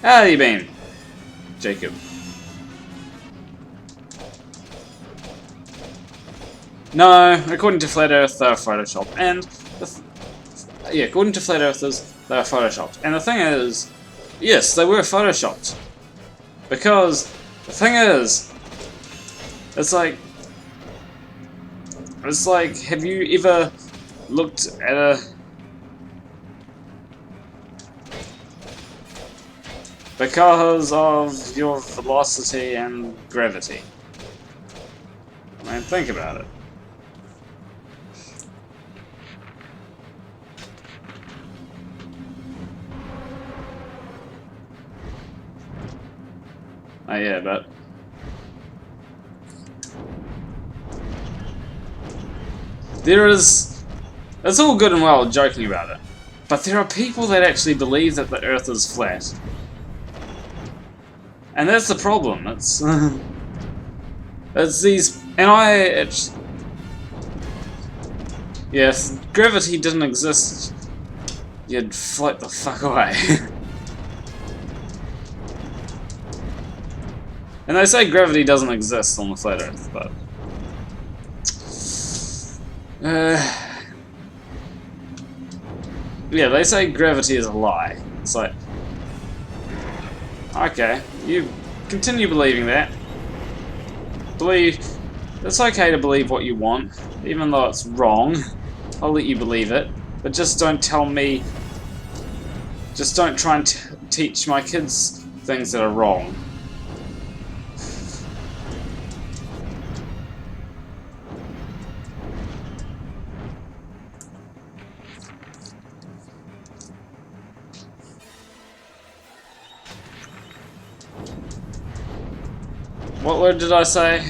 How have you been, Jacob? No, according to Flat Earth, they are photoshopped, and yeah, according to Flat Earthers, they are photoshopped. And the thing is, yes, they were photoshopped, because the thing is, it's like, have you ever looked at a because of your velocity and gravity? I mean, think about it. Oh yeah, but it's all good and well joking about it, but there are people that actually believe that the Earth is flat. And that's the problem. It's these, and yeah, if gravity didn't exist, you'd float the fuck away. And they say gravity doesn't exist on the flat Earth, but yeah, they say gravity is a lie. It's like, okay, you continue believing that. It's okay to believe what you want, even though it's wrong. I'll let you believe it, but just don't tell me. Just don't try and teach my kids things that are wrong. What word did I say?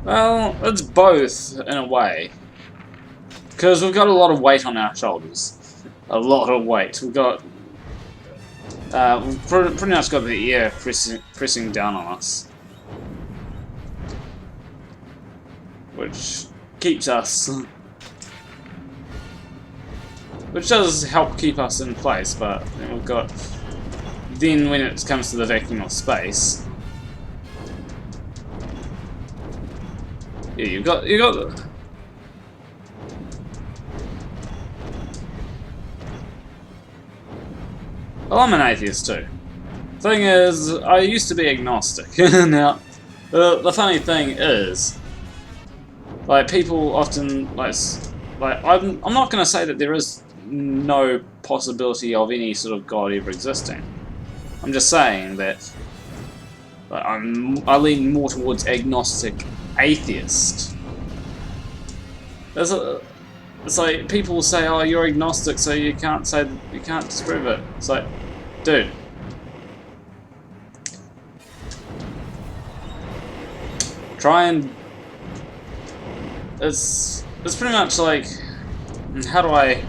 Well, it's both, in a way. Because we've got a lot of weight on our shoulders. A lot of weight. We've got... we've pretty much got the air pressing down on us. Which keeps us... which does help keep us in place, but then we've got... then when it comes to the vacuum of space... yeah, you got well, I'm an atheist too. Thing is, I used to be agnostic. Now, the funny thing is, like, people often like I'm not going to say that there is no possibility of any sort of God ever existing. I'm just saying that I lean more towards agnostic atheist. It's like people will say, "Oh, you're agnostic, so you can't disprove it." It's like, dude, try and it's pretty much like, how do I?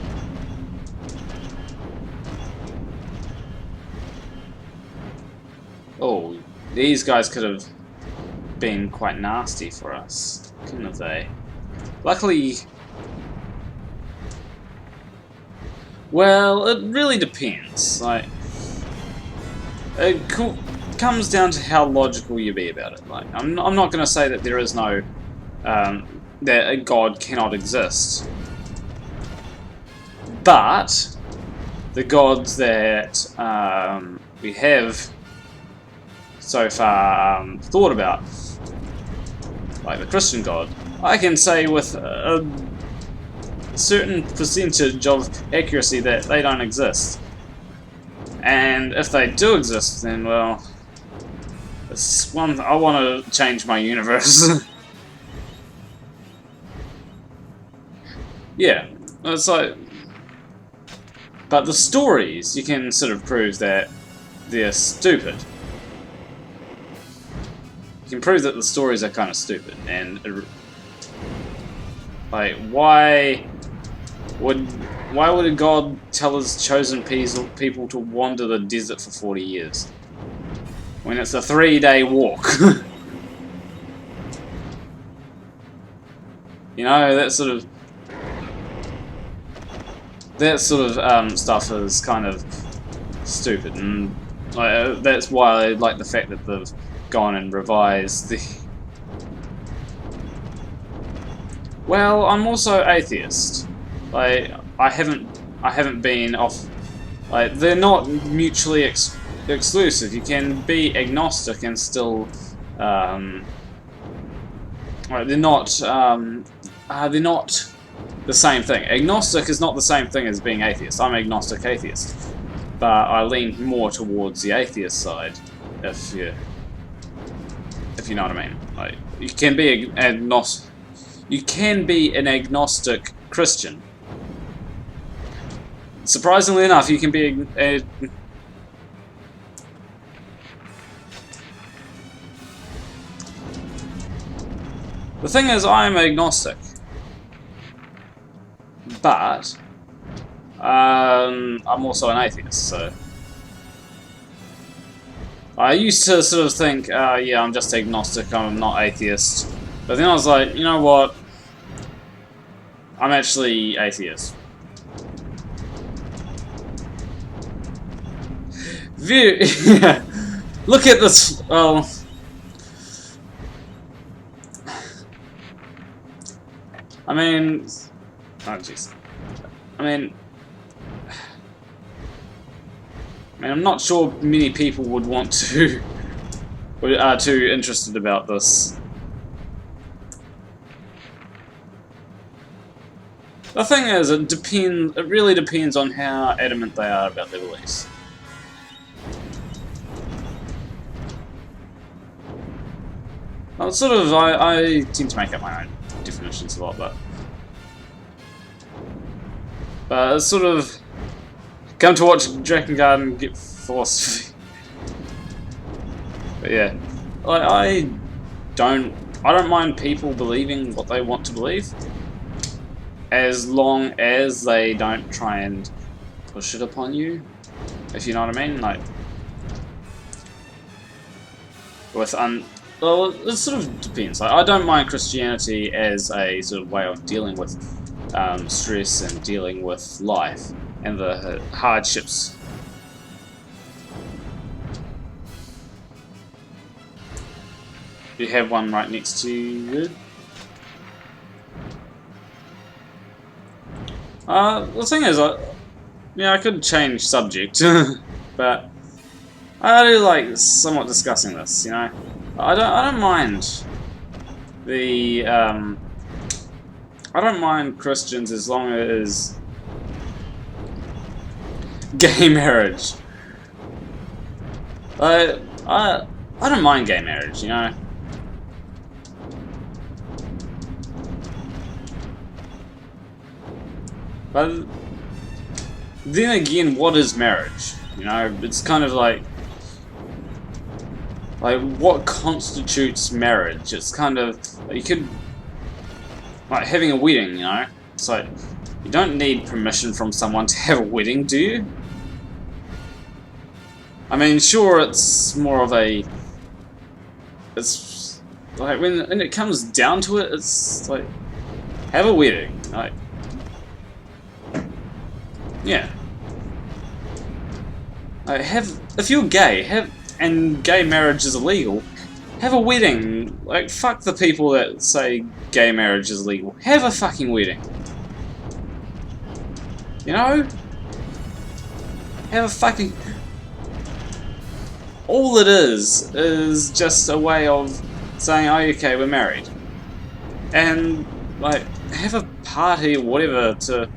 Oh, these guys could have been quite nasty for us, couldn't have they? Luckily, well, it really depends. Like, it comes down to how logical you be about it. Like, I'm not going to say that there is no that a God cannot exist, but the gods that we have so far thought about, like the Christian God, I can say with a certain percentage of accuracy that they don't exist. And if they do exist, then, well, it's one. I want to change my universe. Yeah, it's like, but the stories, you can sort of prove that they're stupid. You can prove that the stories are kind of stupid, and like, why would a god tell his chosen people to wander the desert for 40 years when it's a 3-day walk? You know, that sort of stuff is kind of stupid, and that's why I like the fact that they've gone and revised the. Well, I'm also atheist. Like, I haven't been off. Like, they're not mutually exclusive. You can be agnostic and still. Like, they're not the same thing. Agnostic is not the same thing as being atheist. I'm agnostic atheist, but I lean more towards the atheist side. If you know what I mean. Like, you can be agnostic. You can be an agnostic Christian. Surprisingly enough, you can be the thing is, I'm agnostic, but I'm also an atheist, so I used to sort of think, yeah, I'm just agnostic, I'm not atheist, but then I was like, you know what, I'm actually atheist. Yeah. Look at this, well, I mean, oh jeez. I mean, I'm not sure many people would want to, are too interested about this. The thing is, it really depends on how adamant they are about their beliefs. Well, sort of, I tend to make up my own definitions a lot, but it's sort of come to watch Drakengard and get forced. But yeah, I don't mind people believing what they want to believe, as long as they don't try and push it upon you, if you know what I mean. Like, with well, it sort of depends. Like, I don't mind Christianity as a sort of way of dealing with stress and dealing with life and the hardships. You have one right next to you. The thing is, I could change subject, but I do like somewhat discussing this. You know, I don't mind the I don't mind Christians as long as gay marriage. I don't mind gay marriage, you know. But then again, what is marriage? You know, it's kind of like what constitutes marriage? It's kind of, you could, like having a wedding, you know? It's like, you don't need permission from someone to have a wedding, do you? I mean, sure, it's more of a, it's like, when it comes down to it, it's like, have a wedding, like, yeah. Like, if you're gay, and gay marriage is illegal, have a wedding. Like, fuck the people that say gay marriage is illegal. Have a fucking wedding. You know? Have a fucking... All it is just a way of saying, oh, okay, we're married. And, like, have a party or whatever to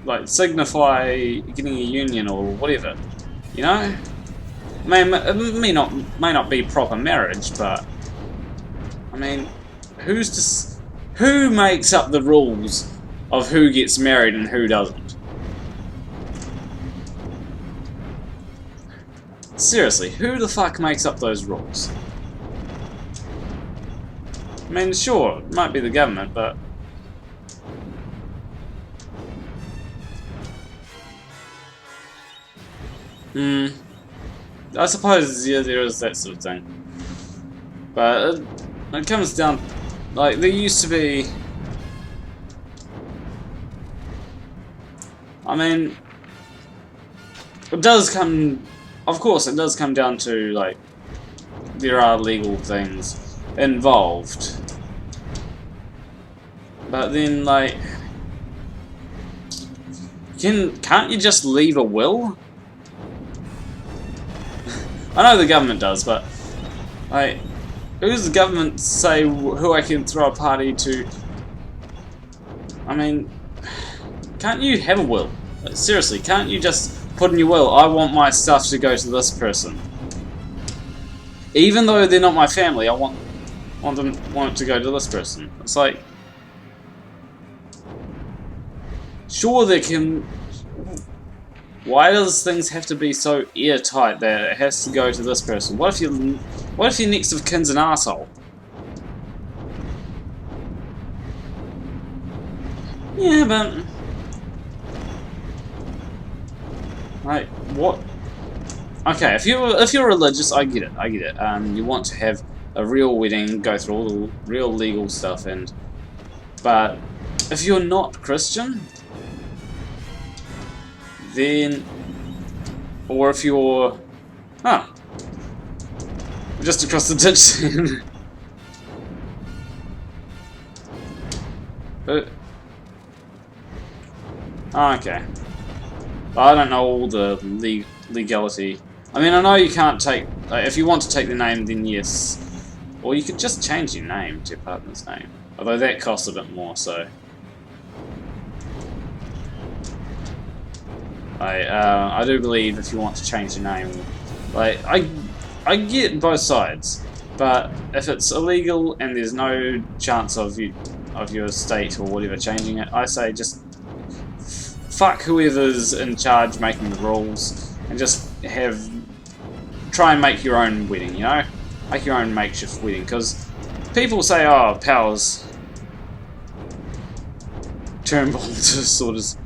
like signify getting a union or whatever, you know? It may not be proper marriage, but I mean, who makes up the rules of who gets married and who doesn't? Seriously, who the fuck makes up those rules? I mean, sure, it might be the government, but I suppose, yeah, there is that sort of thing. But it comes down, like, there used to be... I mean, it does come... Of course, it does come down to, like, there are legal things involved. But then, like... Can't you just leave a will? I know the government does, but like, who does the government say who I can throw a party to? I mean, can't you have a will? Like, seriously, can't you just put in your will, I want my stuff to go to this person? Even though they're not my family, I want it to go to this person. It's like, sure, they can. Why does things have to be so airtight that it has to go to this person? What if your next of kin's an asshole? Yeah, but like, what? Okay, if you're religious, I get it. You want to have a real wedding, go through all the real legal stuff, but if you're not Christian, then, or if you're, just across the ditch. Okay. I don't know all the legality. I mean, I know you can't take, if you want to take the name, then yes. Or you could just change your name to your partner's name. Although that costs a bit more, so. I do believe if you want to change your name, like, I get both sides, but if it's illegal and there's no chance of your state or whatever changing it, I say just fuck whoever's in charge making the rules and just try and make your own wedding, you know? Make your own makeshift wedding, because people say, oh, powers turnbull disorders.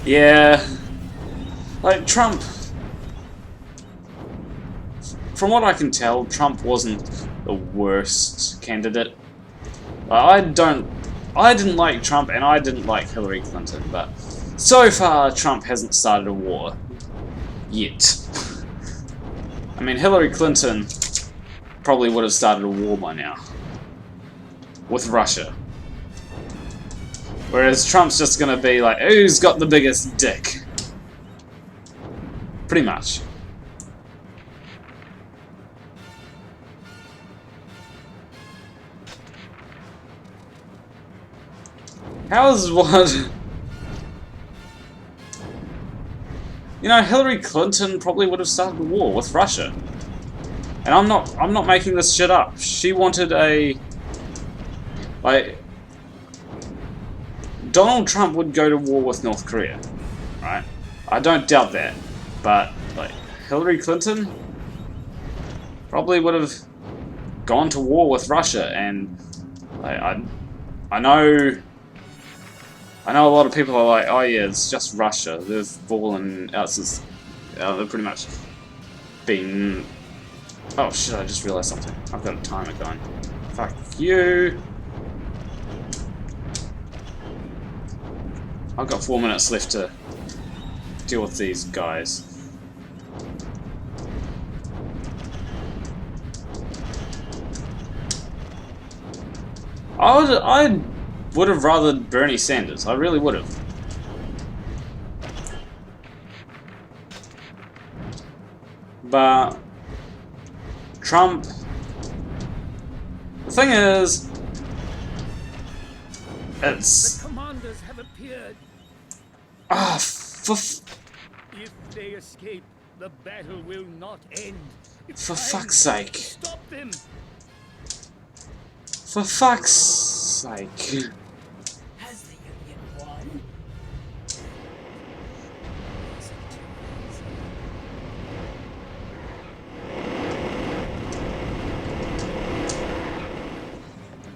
Yeah, like Trump, from what I can tell, Trump wasn't the worst candidate. I didn't like Trump and I didn't like Hillary Clinton, but so far Trump hasn't started a war yet. I mean, Hillary Clinton probably would have started a war by now with Russia. Whereas Trump's just gonna be like, who's got the biggest dick? Pretty much. How's what? You know, Hillary Clinton probably would have started a war with Russia. And I'm not making this shit up. She wanted a, like, Donald Trump would go to war with North Korea, right? I don't doubt that, but like Hillary Clinton probably would have gone to war with Russia, and I know a lot of people are like, oh yeah, it's just Russia. They've fallen out since they've pretty much been. Oh shit! I just realized something. I've got a timer going. Fuck you. I've got 4 minutes left to deal with these guys. I would have rathered Bernie Sanders. I really would have. But Trump. The thing is, It's... The commanders have appeared. Ah, If they escape, the battle will not end. It's for time fuck's sake. to stop them. For fuck's sake. Has the Union won?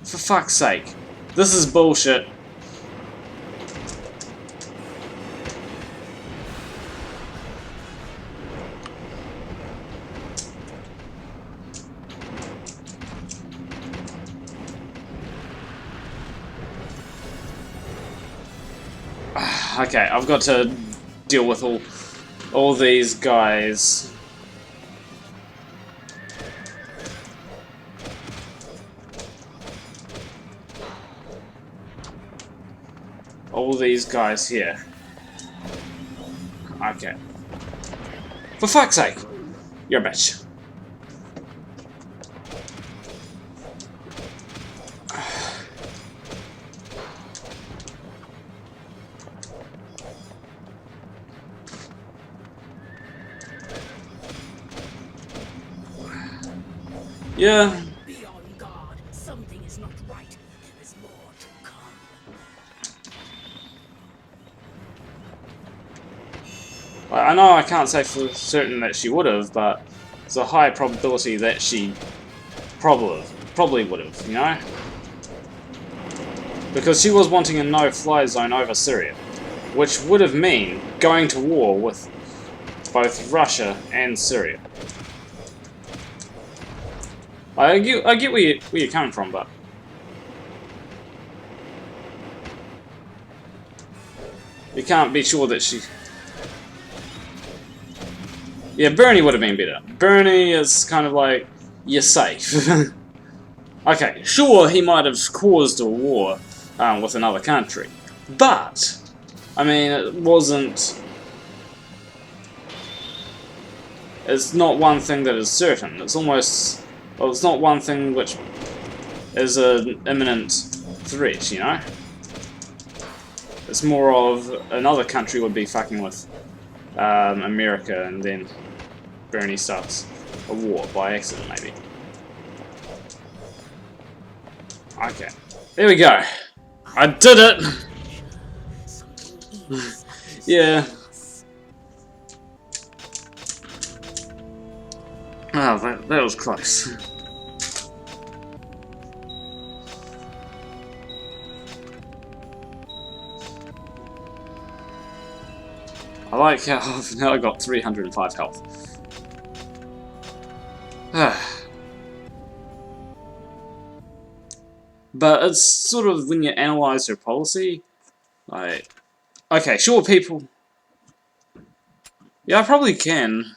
For fuck's sake. This is bullshit. Okay, I've got to deal with all these guys. All these guys here. Okay. For fuck's sake! You're a bitch. Yeah. Be on guard. Something is not right. There is more to come. I know I can't say for certain that she would have, but there's a high probability that she probably would have, you know? Because she was wanting a no-fly zone over Syria, which would have meant going to war with both Russia and Syria. I get where you're coming from, but you can't be sure that she... Yeah, Bernie would have been better. Bernie is kind of like, you're safe. Okay, sure, he might have caused a war with another country, but, I mean, it wasn't... It's not one thing that is certain. It's almost... Well, it's not one thing which is an imminent threat, you know? It's more of another country would be fucking with America, and then Bernie starts a war by accident, maybe. Okay. There we go. I did it! Yeah. Oh, that was close. I like how now I got 305 health. But it's sort of when you analyze her policy, like, okay, sure, people. Yeah, I probably can.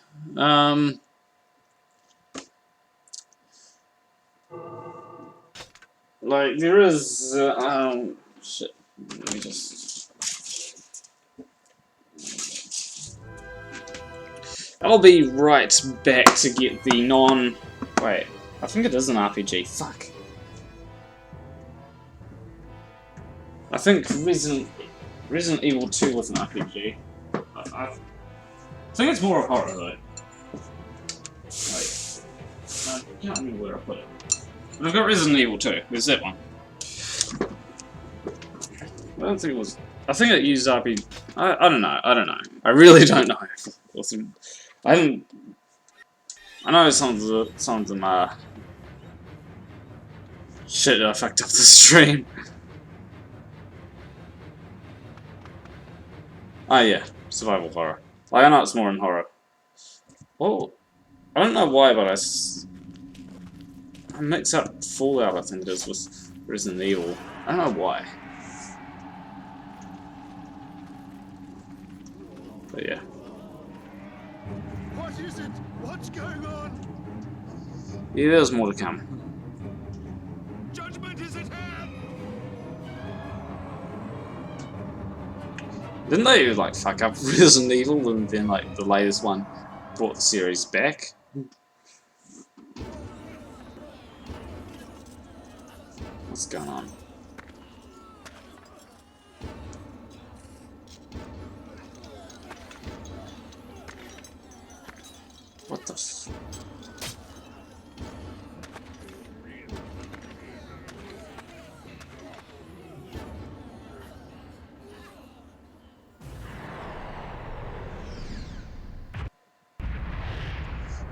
Like, there is, shit, let me just... I'll be right back to get the non... Wait, I think it is an RPG, fuck. I think Resident Evil 2 was an RPG. I think it's more of horror, though. Wait, I can't remember where I put it. But I've got Resident Evil 2. There's that one. I don't think it was... I think it used RPG... I don't know. I don't know. I really don't know. I haven't... I know some of them are... Shit, I fucked up the stream. Oh yeah, survival horror. Like, I know it's more in horror. Oh, I don't know why, but I mix up Fallout, I think it is, with Resident Evil. I don't know why. But yeah. What is it? What's going on? Yeah, there's more to come. Judgment is at hand. Didn't they, like, fuck up Resident Evil and then, like, the latest one brought the series back? What's going on? What the f...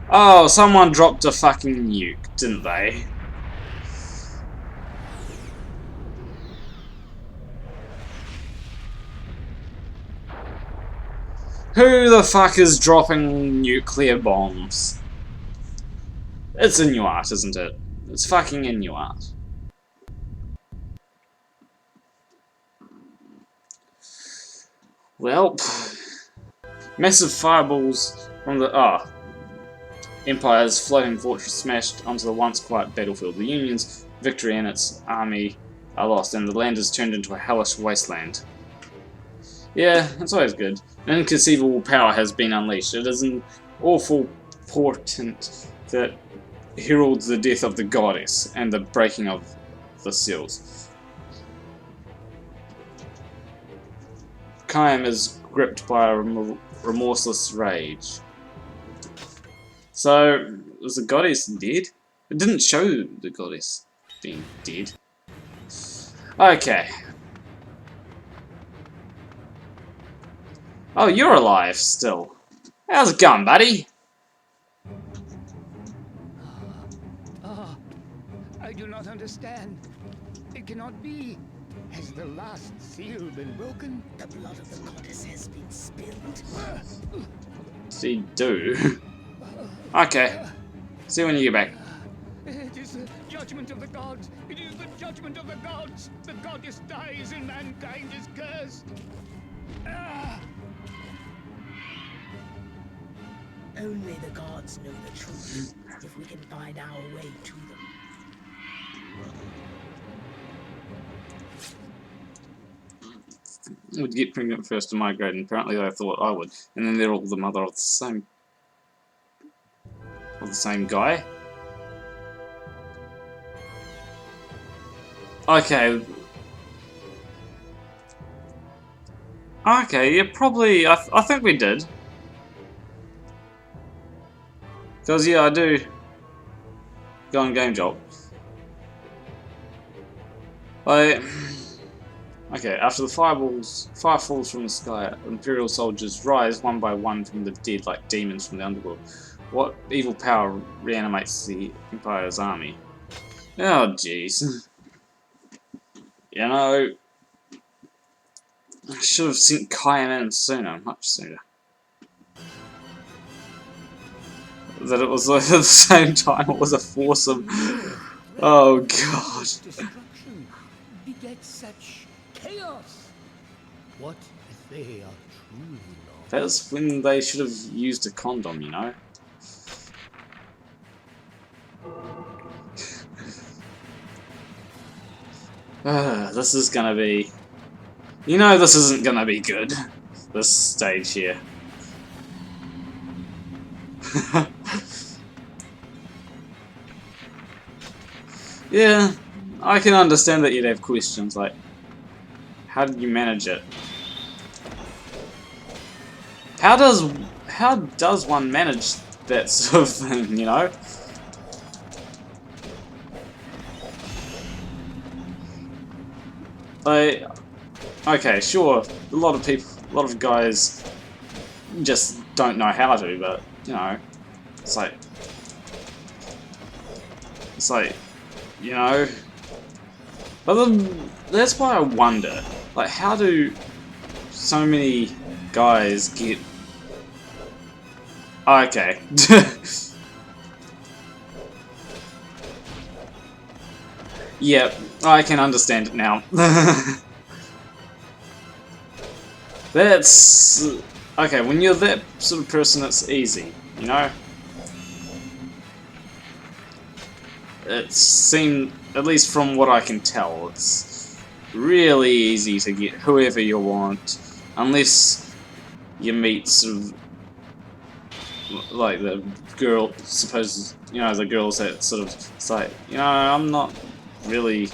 Oh, someone dropped a fucking nuke, didn't they? Who the fuck is dropping nuclear bombs? It's Inuit, isn't it? It's fucking Inuit. Well, massive fireballs from the Empire's floating fortress smashed onto the once quiet battlefield. The Union's victory and its army are lost, and the land is turned into a hellish wasteland. Yeah, that's always good. An inconceivable power has been unleashed. It is an awful portent that heralds the death of the goddess and the breaking of the seals. Khaim is gripped by a remorseless rage. So, was the goddess dead? It didn't show the goddess being dead. Okay. Oh, you're alive still. How's it going, buddy? I do not understand. It cannot be. Has the last seal been broken? The blood of the goddess has been spilled. See, do. Okay. See you when you get back. It is the judgment of the gods. It is the judgment of the gods. The goddess dies and mankind is cursed. Only the gods know the truth, if we can find our way to them. I would get pregnant first to migrate, and apparently I thought I would. And then they're all the mother of the same guy. Okay. Okay, yeah, probably, I think we did. Because, yeah, I do go on Game Job. Like, okay, after the fire falls from the sky, Imperial soldiers rise one by one from the dead like demons from the underworld. What evil power reanimates the Empire's army? Oh, jeez. You know, I should have sent Khaim in sooner, much sooner. That it was like, at the same time it was a foursome. Oh god. Destruction begets such chaos. What if they are truly lost? That's when they should have used a condom, you know? This is gonna be... You know this isn't gonna be good. This stage here. Yeah, I can understand that you'd have questions like, how did you manage it? How does one manage that sort of thing, you know? Like, okay, sure, a lot of guys just don't know how to, but, you know, it's like, you know, but then, that's why I wonder, like, how do so many guys get... Okay. Yeah, I can understand it now. That's... Okay, when you're that sort of person, it's easy, you know? It seemed, at least from what I can tell, it's really easy to get whoever you want, unless you meet sort of, like the girl, suppose, you know, the girls that sort of say, you know, I'm not really...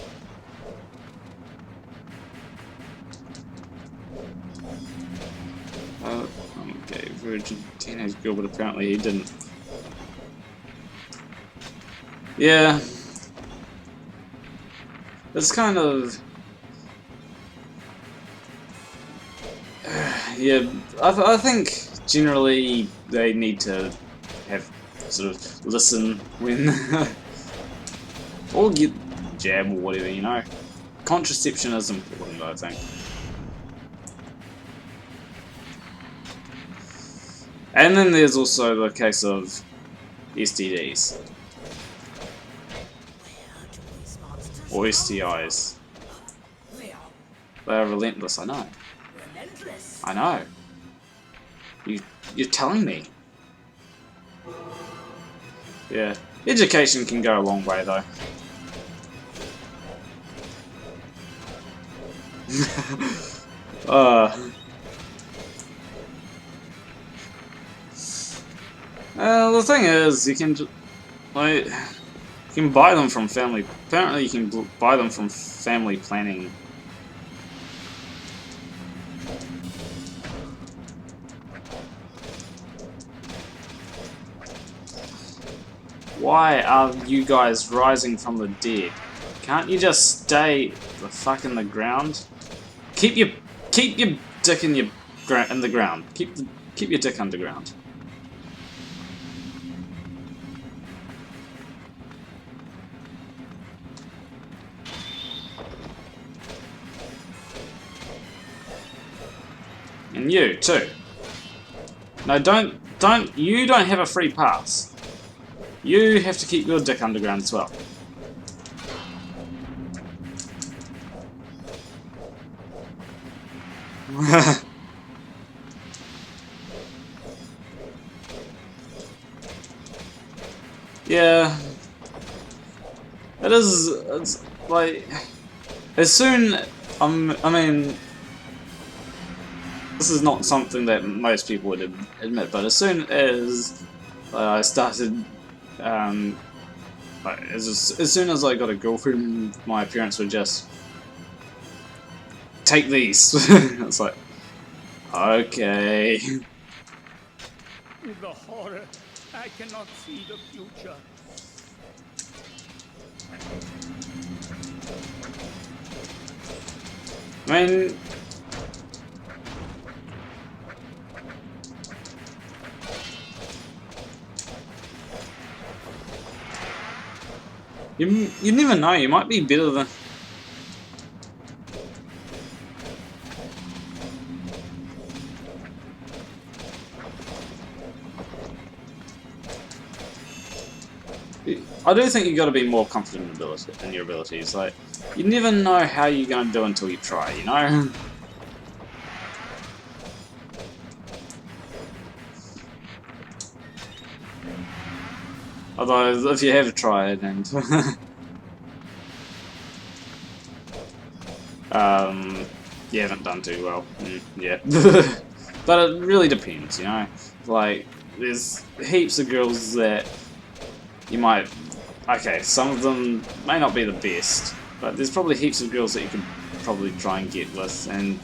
Okay, virgin teenage girl, but apparently he didn't Yeah. It's kind of... yeah, I think generally they need to have sort of listen when... or get jab or whatever, you know. Contraception is important, I think. And then there's also the case of STDs. Or STIs. They are relentless, I know. Relentless. I know. You're telling me. Yeah. Education can go a long way though. The thing is, you can like, you can buy them from family. Apparently, you can buy them from family planning. Why are you guys rising from the dead? Can't you just stay the fuck in the ground? Keep your dick in the ground. Keep your dick underground. And you too. No, you don't have a free pass. You have to keep your dick underground as well. Yeah. It's like, as soon, I mean, this is not something that most people would admit, but as soon as I started, like, as soon as I got a girlfriend, my parents would just take these. It's like, okay. The horror. I cannot see the future. I mean, you never know. You might be better than. I do think you got to be more confident in your abilities. Like, you never know how you're going to do until you try, you know? Although, if you have tried and... you haven't done too well. Yeah. But it really depends, you know? Like, there's heaps of girls that you might... Okay, some of them may not be the best, but there's probably heaps of girls that you could probably try and get with, and...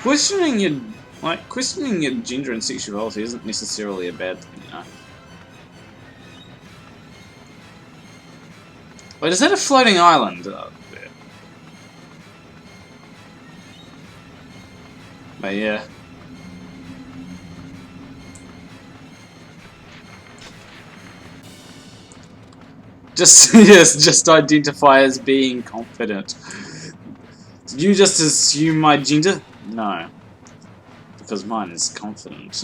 questioning your gender and sexuality isn't necessarily a bad thing, you know? Wait, is that a floating island? There. But yeah. Just identify as being confident. Did you just assume my gender? No. Because mine is confident.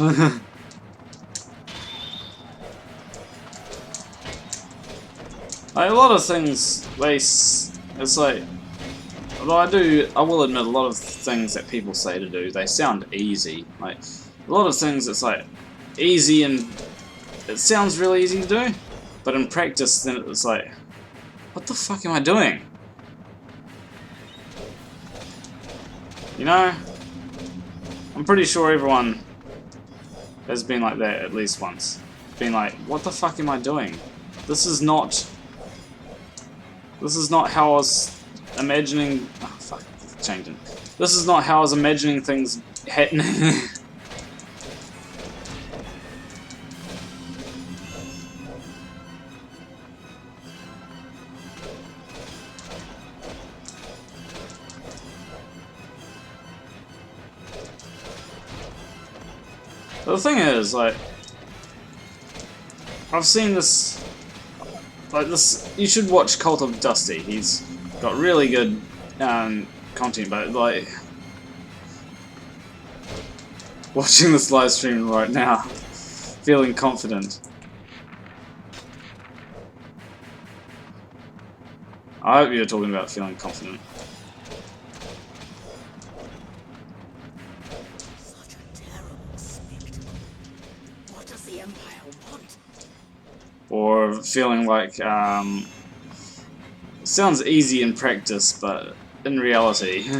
Like, a lot of things, it's like, although I will admit a lot of things that people say to do, they sound easy. Like, a lot of things it's like, easy and it sounds really easy to do, but in practice then it's like, what the fuck am I doing? You know? I'm pretty sure everyone has been like that at least once. Been like, what the fuck am I doing? This is not how I was imagining... Oh, fuck, it's changing. This is not how I was imagining things happening. The thing is, like, I've seen this, like this, you should watch Cult of Dusty, he's got really good content, but like, watching this live stream right now, feeling confident. I hope you're talking about feeling confident. Such a terrible spectacle. What does the Empire want? Or feeling like, it sounds easy in practice, but in reality,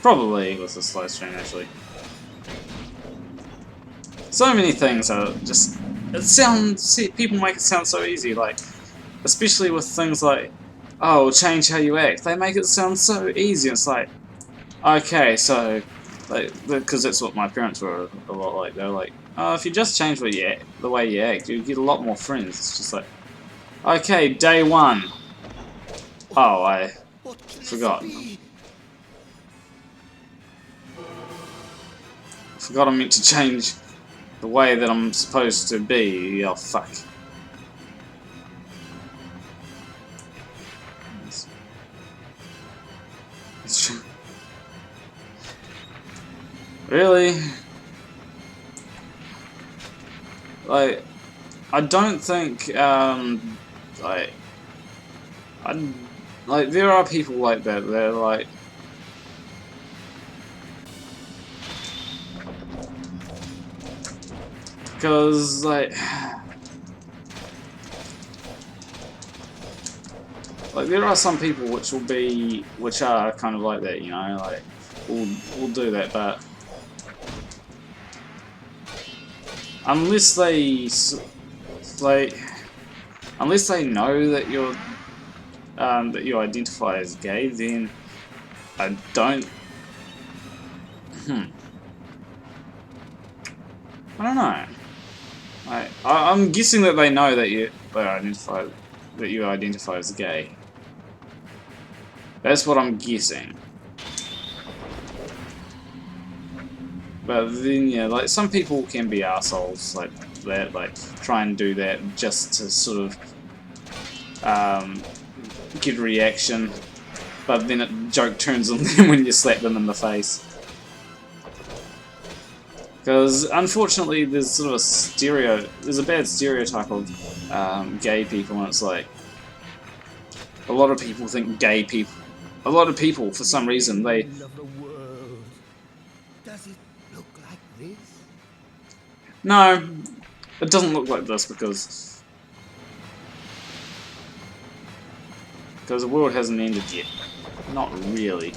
probably with this live stream actually. So many things are just, people make it sound so easy, like, especially with things like, oh, change how you act. They make it sound so easy. It's like, okay, so, like, because that's what my parents were a lot like. They were like, oh, if you just change the way you act, you get a lot more friends. It's just like, okay, day one. Oh, I forgot. Forgot I meant to change the way that I'm supposed to be. Oh, fuck. It's true. Really? Like, I don't think, like, there are people like that. They're like, because like there are some people which are kind of like that, you know, like will do that, but unless they know that you're that you identify as gay, then I don't. I don't know. I'm guessing that they know that you identify as gay. That's what I'm guessing. But then, yeah, like, some people can be assholes like that, like, try and do that just to sort of get a reaction, but then a joke turns on them when you slap them in the face. Because unfortunately, there's sort of a bad stereotype of gay people, and it's like a lot of people think gay people. A lot of people, for some reason, they. Of the world. Does it look like this? No, it doesn't look like this because the world hasn't ended yet. Not really.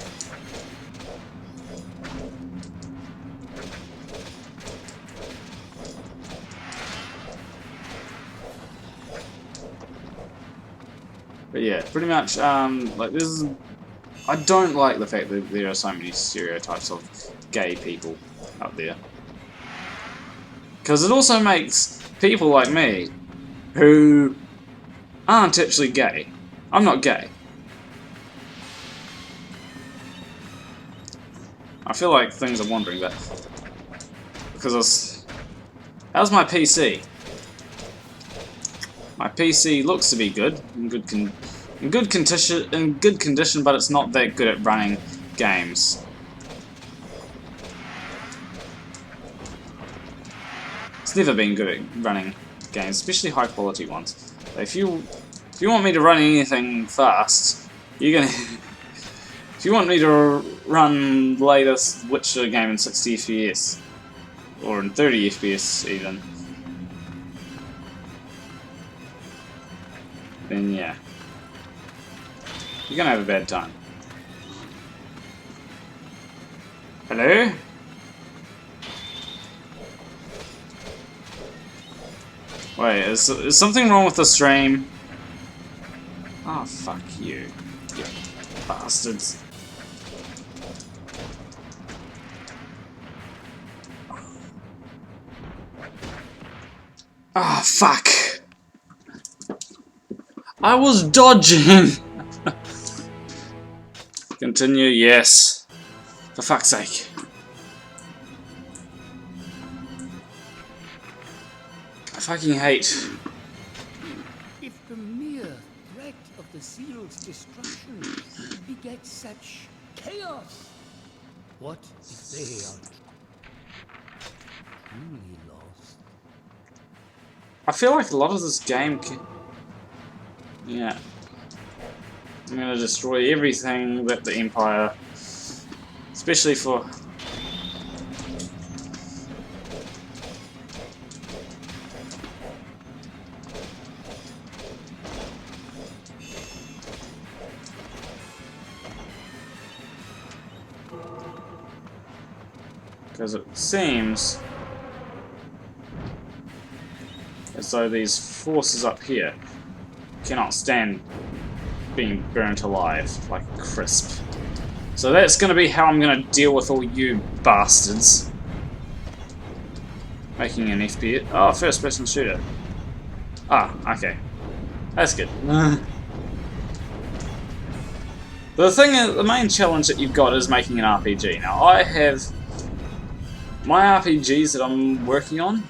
But yeah, pretty much, like, I don't like the fact that there are so many stereotypes of gay people out there. Because it also makes people like me, who aren't actually gay. I'm not gay. I feel like things are wandering, but because how's my PC? My PC looks to be good, in good condition, but it's not that good at running games. It's never been good at running games, especially high quality ones. If you want me to run anything fast, you're gonna. If you want me to run the latest Witcher game in 60 FPS, or in 30 FPS even, then yeah, you're gonna have a bad time. Hello? Wait, is something wrong with the stream? Oh, fuck you bastards. Ah, fuck. I was dodging! Continue, yes. For fuck's sake. fucking hate. If the mere threat of the seal's destruction begets such chaos, what if they are truly lost? I feel like a lot of this game yeah. I'm gonna destroy everything that the Empire, especially for... because it seems as though these forces up here cannot stand being burnt alive like crisp. So that's going to be how I'm going to deal with all you bastards. Making an FPS. Oh, first person shooter. Ah, okay. That's good. The thing is, the main challenge that you've got is making an RPG. Now, I have my RPGs that I'm working on.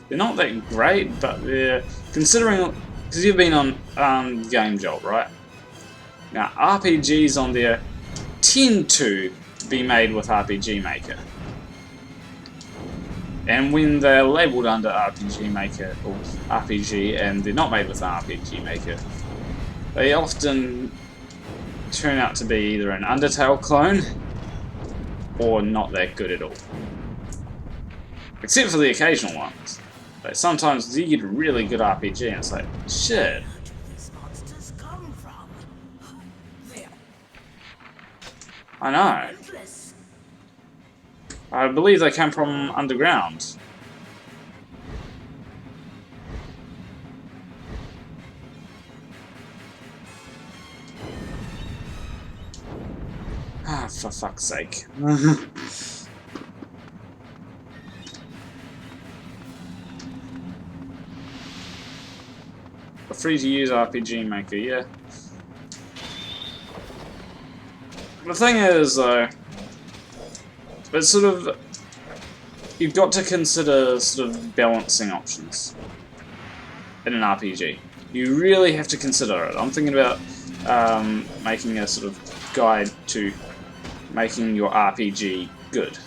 They're not that great, but they're, considering, because you've been on Game Jolt, right? Now, RPGs on there tend to be made with RPG Maker. And when they're labelled under RPG Maker or RPG and they're not made with RPG Maker, they often turn out to be either an Undertale clone or not that good at all. Except for the occasional ones. But sometimes you get a really good RPG and it's like, shit. Where do these monsters come from? They're I know. endless. I believe they come from underground. Ah, for fuck's sake. A free-to-use RPG Maker, yeah. The thing is, though, it's sort of... You've got to consider sort of balancing options in an RPG. You really have to consider it. I'm thinking about making a sort of guide to making your RPG good.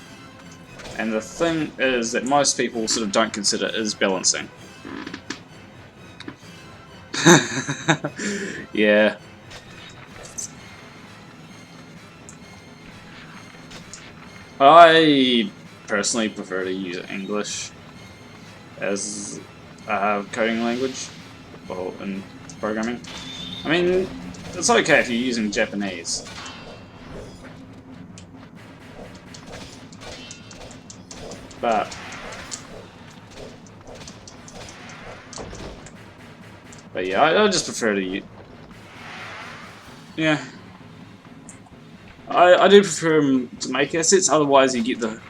And the thing is that most people sort of don't consider is balancing. Yeah. I personally prefer to use English as a coding language, well, in programming. I mean, it's okay if you're using Japanese. But yeah, I just prefer to use... Yeah. I do prefer to make assets, otherwise you get the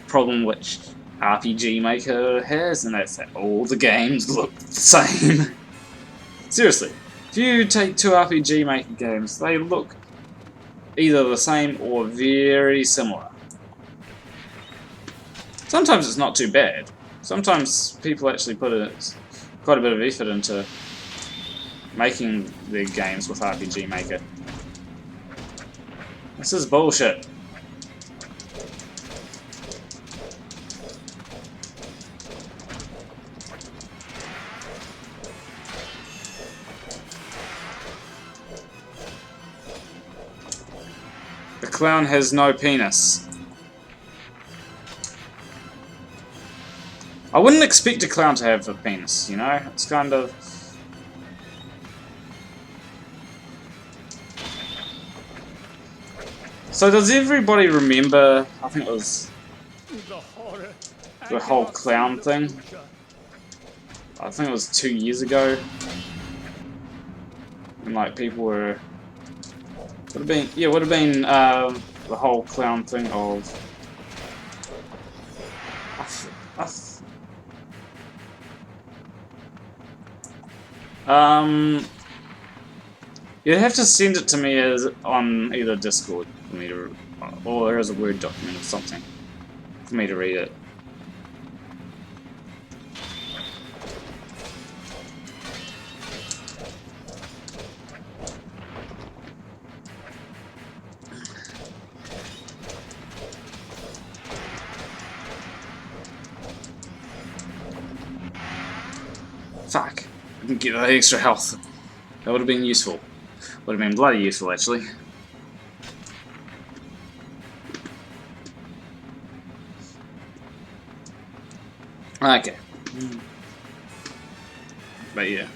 problem which RPG Maker has, and that's that all the games look the same. Seriously, if you take two RPG Maker games, they look either the same or very similar. Sometimes it's not too bad. Sometimes people actually put quite a bit of effort into making their games with RPG Maker. This is bullshit. The clown has no penis. I wouldn't expect a clown to have a penis, you know? It's kind of... So does everybody remember, I think it was the whole clown thing? I think it was 2 years ago. And like people were... would have been the whole clown thing of... You'd have to send it to me as on either Discord for me to, or as a Word document or something for me to read it. Get that extra health. That would have been useful. Would have been bloody useful, actually. Okay. But yeah.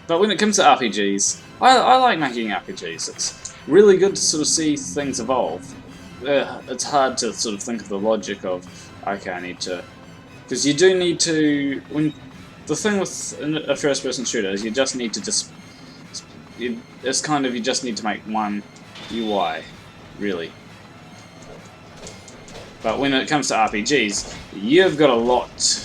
But when it comes to RPGs, I like making RPGs. It's really good to sort of see things evolve. It's hard to sort of think of the logic of, okay, I need to... Because you do need to... The thing with a first-person shooter is you just need to just... It's kind of, you just need to make one UI, really. But when it comes to RPGs, you've got a lot...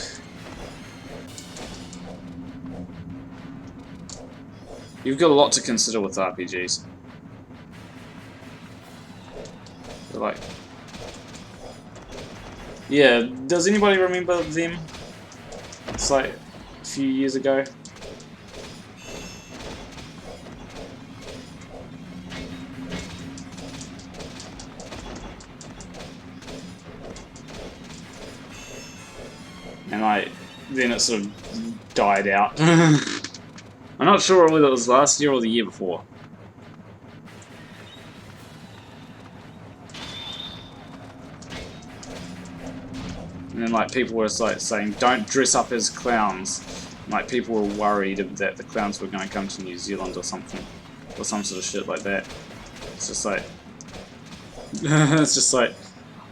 You've got a lot to consider with RPGs. They're like... Yeah, does anybody remember them? It's like a few years ago. And like, then it sort of died out. I'm not sure whether it was last year or the year before. And then like people were like saying, don't dress up as clowns. Like people were worried that the clowns were going to come to New Zealand or something. Or some sort of shit like that. It's just like... it's just like...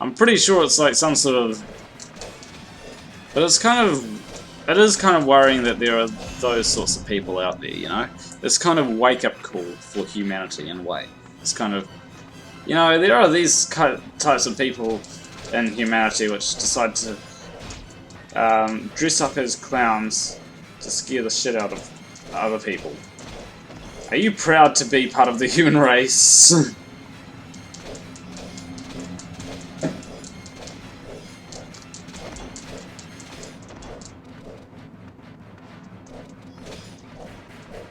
I'm pretty sure it's like some sort of... But it's kind of... It is kind of worrying that there are those sorts of people out there, you know? It's kind of a wake-up call for humanity in a way. It's kind of... You know, there are these types of people in humanity which decide to dress up as clowns to scare the shit out of other people. Are you proud to be part of the human race?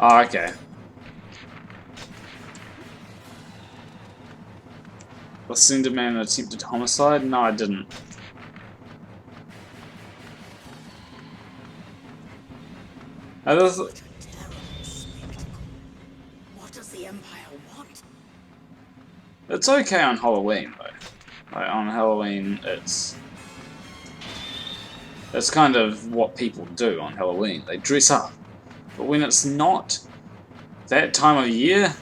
Oh, okay. Was Cinderman an attempted homicide? No, I didn't. What a terrible spectacle. What does the Empire want? It's okay on Halloween, though. Like, on Halloween, it's kind of what people do on Halloween. They dress up. But when it's not that time of year,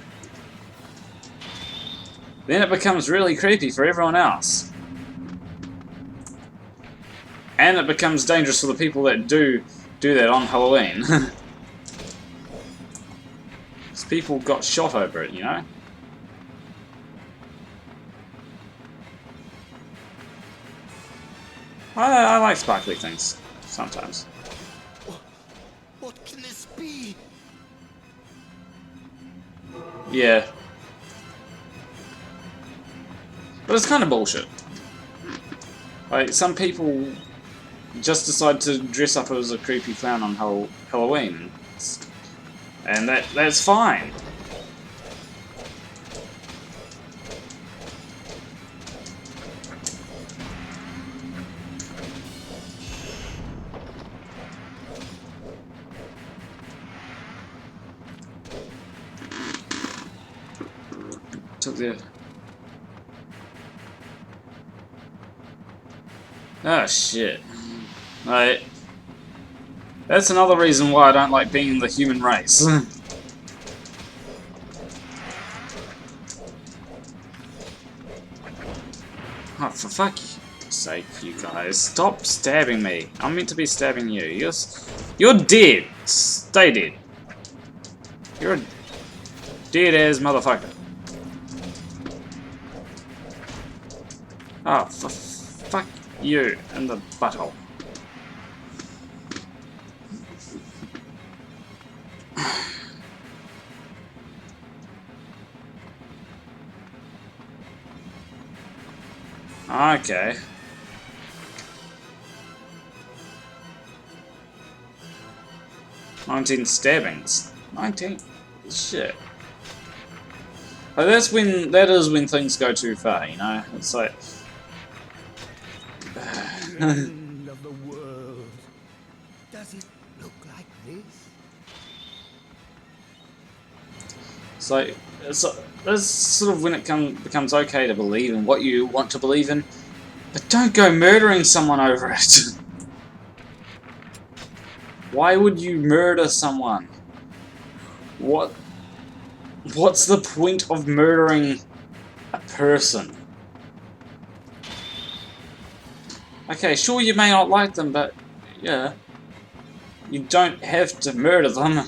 then it becomes really creepy for everyone else. And it becomes dangerous for the people that do that on Halloween. Because people got shot over it, you know? I like sparkly things, sometimes. What can this be? Yeah. But it's kind of bullshit. Like, some people just decide to dress up as a creepy clown on Halloween. And that's fine. Took the... Oh shit. Right. That's another reason why I don't like being in the human race. Oh, for fuck's sake, you guys. Stop stabbing me. I'm meant to be stabbing you. You're dead. Stay dead. You're a dead-ass motherfucker. Oh, for fuck you in the butthole. Okay. "19 stabbings. 19? Shit. Like that is when things go too far, you know? It's like... End of the world. Does it So that's sort of when it becomes okay to believe in what you want to believe in, but don't go murdering someone over it. Why would you murder someone? What's the point of murdering a person? Okay, sure you may not like them, but yeah, you don't have to murder them.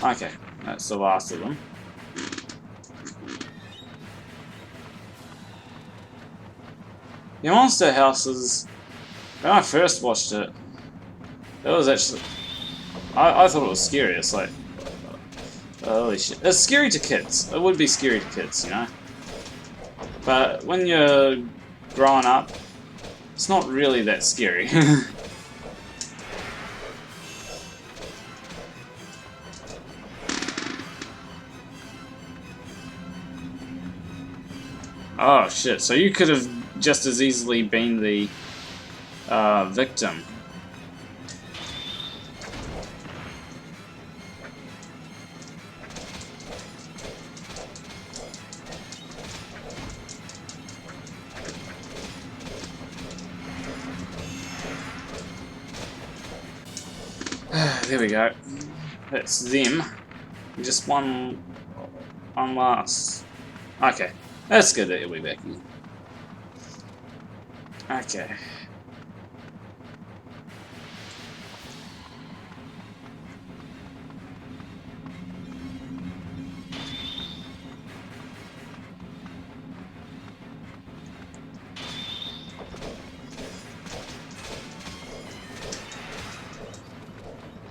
Okay, that's the last of them. The Monster Houses, when I first watched it, it was actually... I thought it was scary. It's like... holy shit. It's scary to kids. It would be scary to kids, you know? But when you're growing up, it's not really that scary. Oh shit, so you could have just as easily been the victim. There we go. That's them. Just one last. Okay. That's good that we'll be back in. Okay.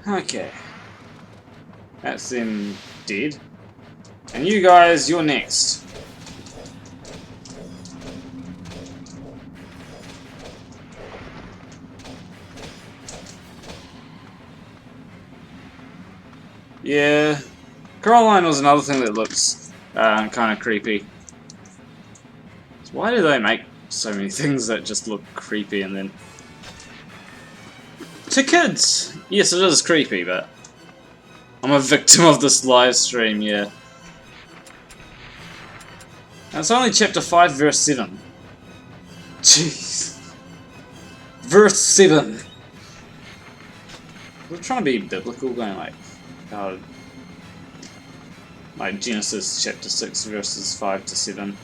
Okay. That's them dead. And you guys, you're next. Yeah, Coraline was another thing that looks kind of creepy. So why do they make so many things that just look creepy and then... To kids! Yes, it is creepy, but... I'm a victim of this live stream, yeah. And it's only chapter 5, verse 7. Jeez. Verse 7! We're trying to be biblical, going like Genesis chapter 6 verses 5 to 7.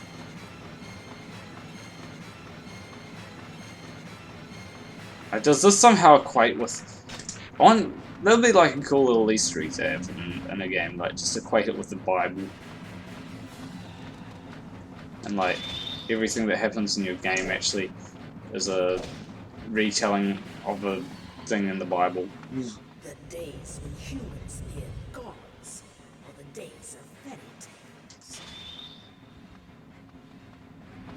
Does this somehow equate with... That'll be like a cool little Easter egg to have in a game, like just equate it with the Bible. And like everything that happens in your game actually is a retelling of a thing in the Bible. The days when humans feared gods, or the days of fairy tales.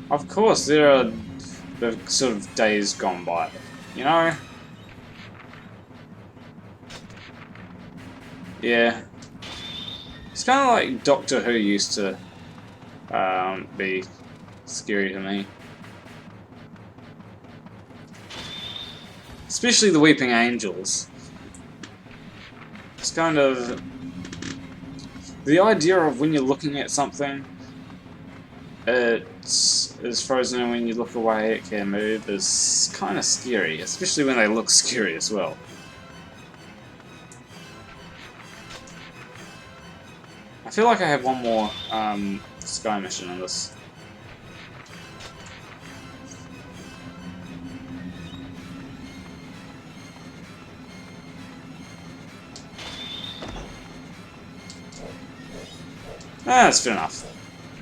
Of course, there are the sort of days gone by, you know? Yeah. It's kind of like Doctor Who used to be scary to me. Especially the Weeping Angels. It's kind of... The idea of when you're looking at something, it is frozen, and when you look away it can move, is kind of scary. Especially when they look scary as well. I feel like I have one more sky mission on this. That's fair enough.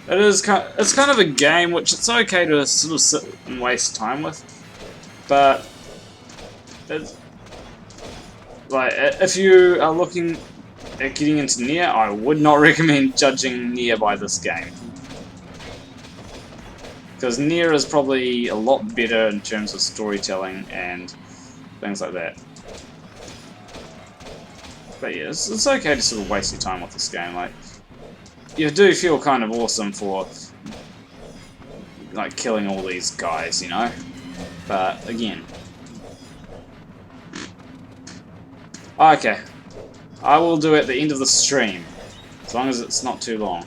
It's kind of a game which it's okay to sort of sit and waste time with, but like if you are looking at getting into Nier, I would not recommend judging Nier by this game, because Nier is probably a lot better in terms of storytelling and things like that. But yeah, it's okay to sort of waste your time with this game. Like, you do feel kind of awesome for like killing all these guys, you know. But again, okay, I will do it at the end of the stream, as long as it's not too long.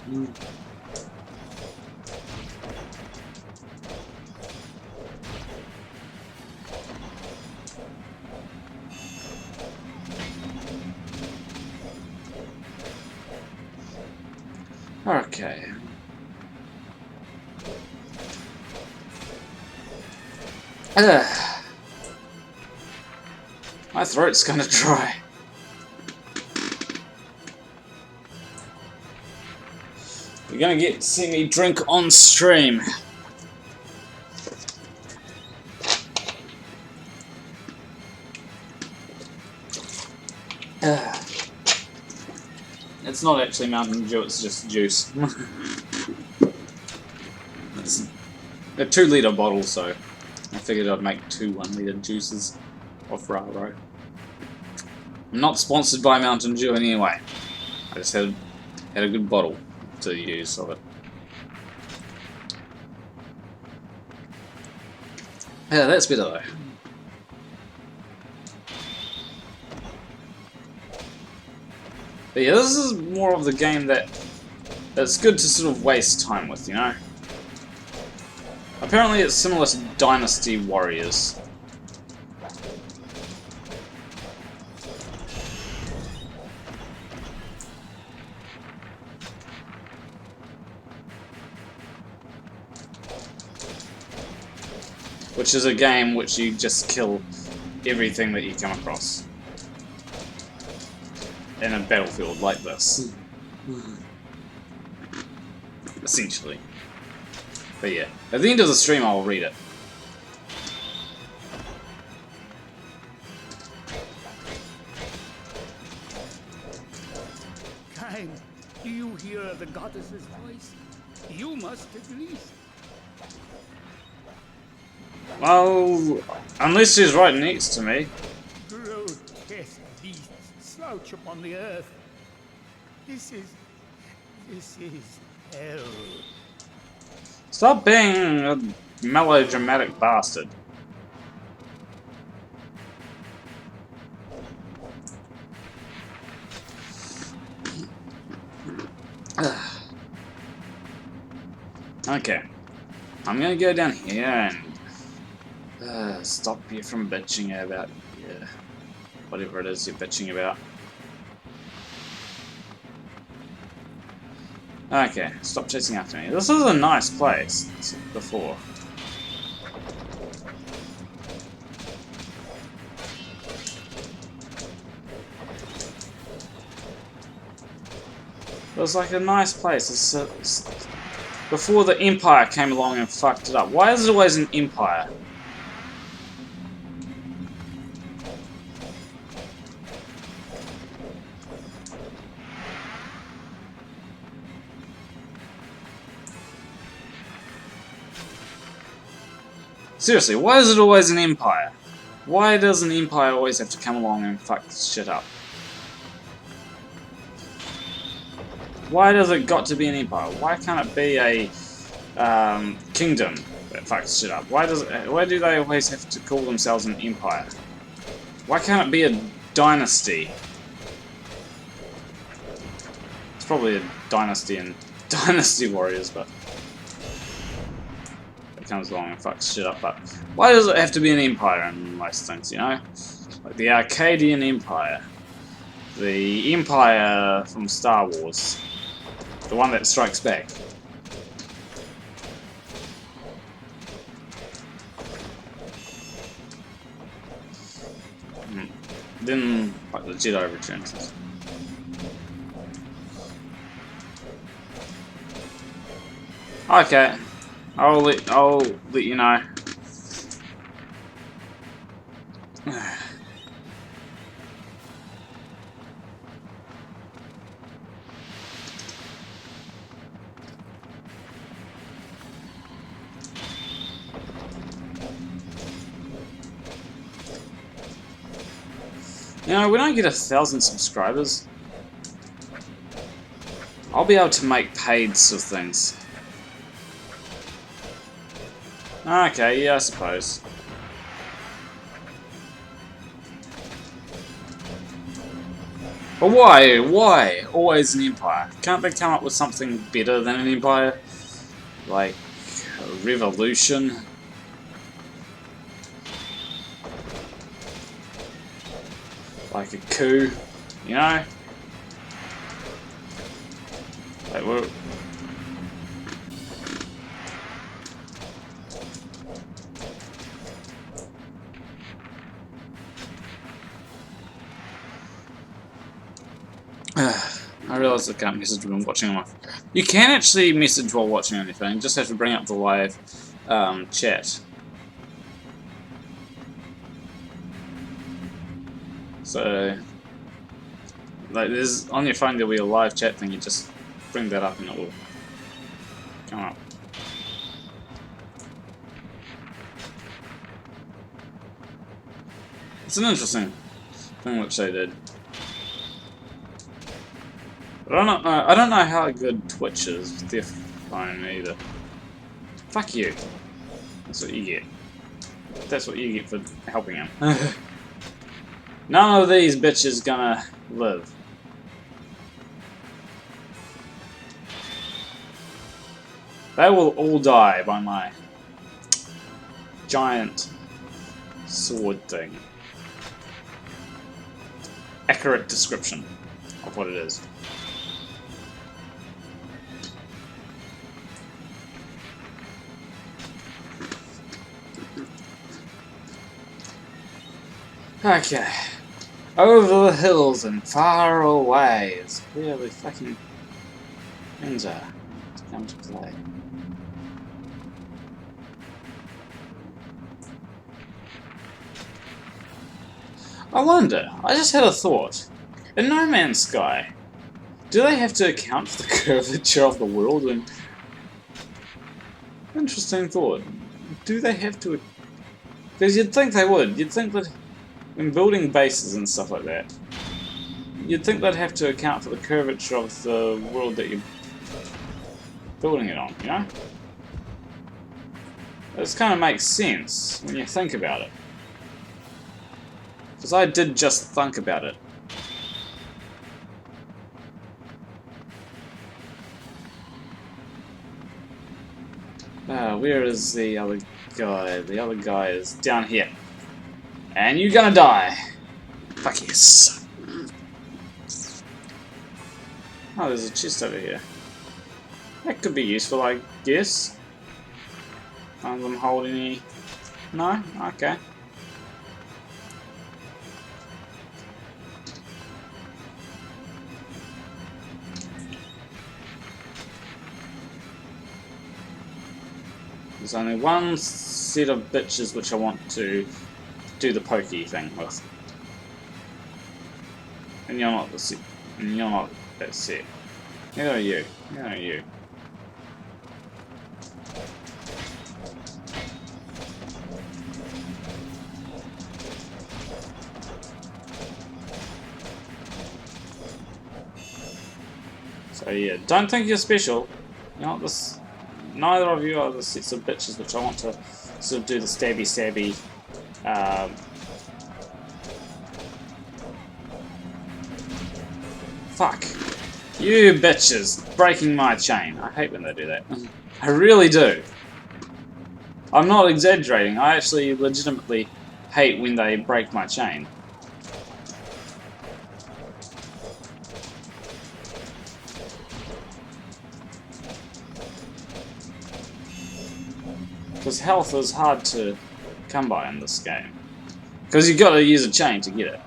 Okay. My throat's kinda dry. You're gonna get to see me drink on stream. It's not actually Mountain Dew, it's just juice. It's a 2-litre bottle, so I figured I'd make 2 1-litre juices off Raro. I'm not sponsored by Mountain Dew anyway. I just had a good bottle to use of it. Yeah, that's better though. But yeah, this is more of the game that's good to sort of waste time with, you know? Apparently it's similar to Dynasty Warriors. Which is a game which you just kill everything that you come across in a battlefield like this. Essentially. But yeah, at the end of the stream I'll read it. Kind, do you hear the goddess's voice? You must at least. Well, unless she's right next to me. Grotesque beasts slouch upon the earth. This is hell. Stop being a melodramatic bastard. Okay. I'm gonna go down here and stop you from bitching about whatever it is you're bitching about. Okay, stop chasing after me. This is a nice place before. It was like a nice place. It's before the Empire came along and fucked it up. Why is it always an Empire? Seriously, why is it always an Empire? Why does an Empire always have to come along and fuck shit up? Why does it got to be an Empire? Why can't it be a kingdom that fucks shit up? Why do they always have to call themselves an Empire? Why can't it be a dynasty? It's probably a dynasty in Dynasty Warriors, but comes along and fucks shit up. But why does it have to be an empire in most things, you know? Like the Arcadian Empire, the Empire from Star Wars, the one that strikes back. Then, like the Jedi Returns. Okay. I'll let you know. You know, when I get 1,000 subscribers, I'll be able to make paids of things. Okay, yeah, I suppose. But why? Why? Always an empire. Can't they come up with something better than an empire? Like a revolution? Like a coup? You know? Like we're... I realise I can't message when watching on my... You can actually message while watching anything, you just have to bring up the live chat. So, like, there's on your phone there'll be a live chat thing, you just bring that up and it will come up. It's an interesting thing which they did. But I don't know how good Twitch is with their phone either. Fuck you. That's what you get. That's what you get for helping him. None of these bitches gonna live. They will all die by my giant sword thing. Accurate description of what it is. Okay. Over the hills and far away is where the fucking things are to come to play. I wonder, I just had a thought. In No Man's Sky, do they have to account for the curvature of the world? And interesting thought. Do they have to? Because you'd think they would. You'd think that when building bases and stuff like that, you'd think they'd have to account for the curvature of the world that you're building it on, you know? This kind of makes sense when you think about it. Because I did just think about it. Where is the other guy? The other guy is down here. And you're gonna die. Fuck yes. Oh, there's a chest over here. That could be useful, I guess. None of them hold any... No? Okay. There's only one set of bitches which I want to do the pokey thing with. And you're not the set. And you're not that set. Neither are you. Neither are you. So yeah, don't think you're special. You're not this. Neither of you are the sets of bitches which I want to sort of do the stabby. Fuck. You bitches breaking my chain. I hate when they do that. I really do. I'm not exaggerating. I actually legitimately hate when they break my chain. Because health is hard to come by in this game. Because you've got to use a chain to get it.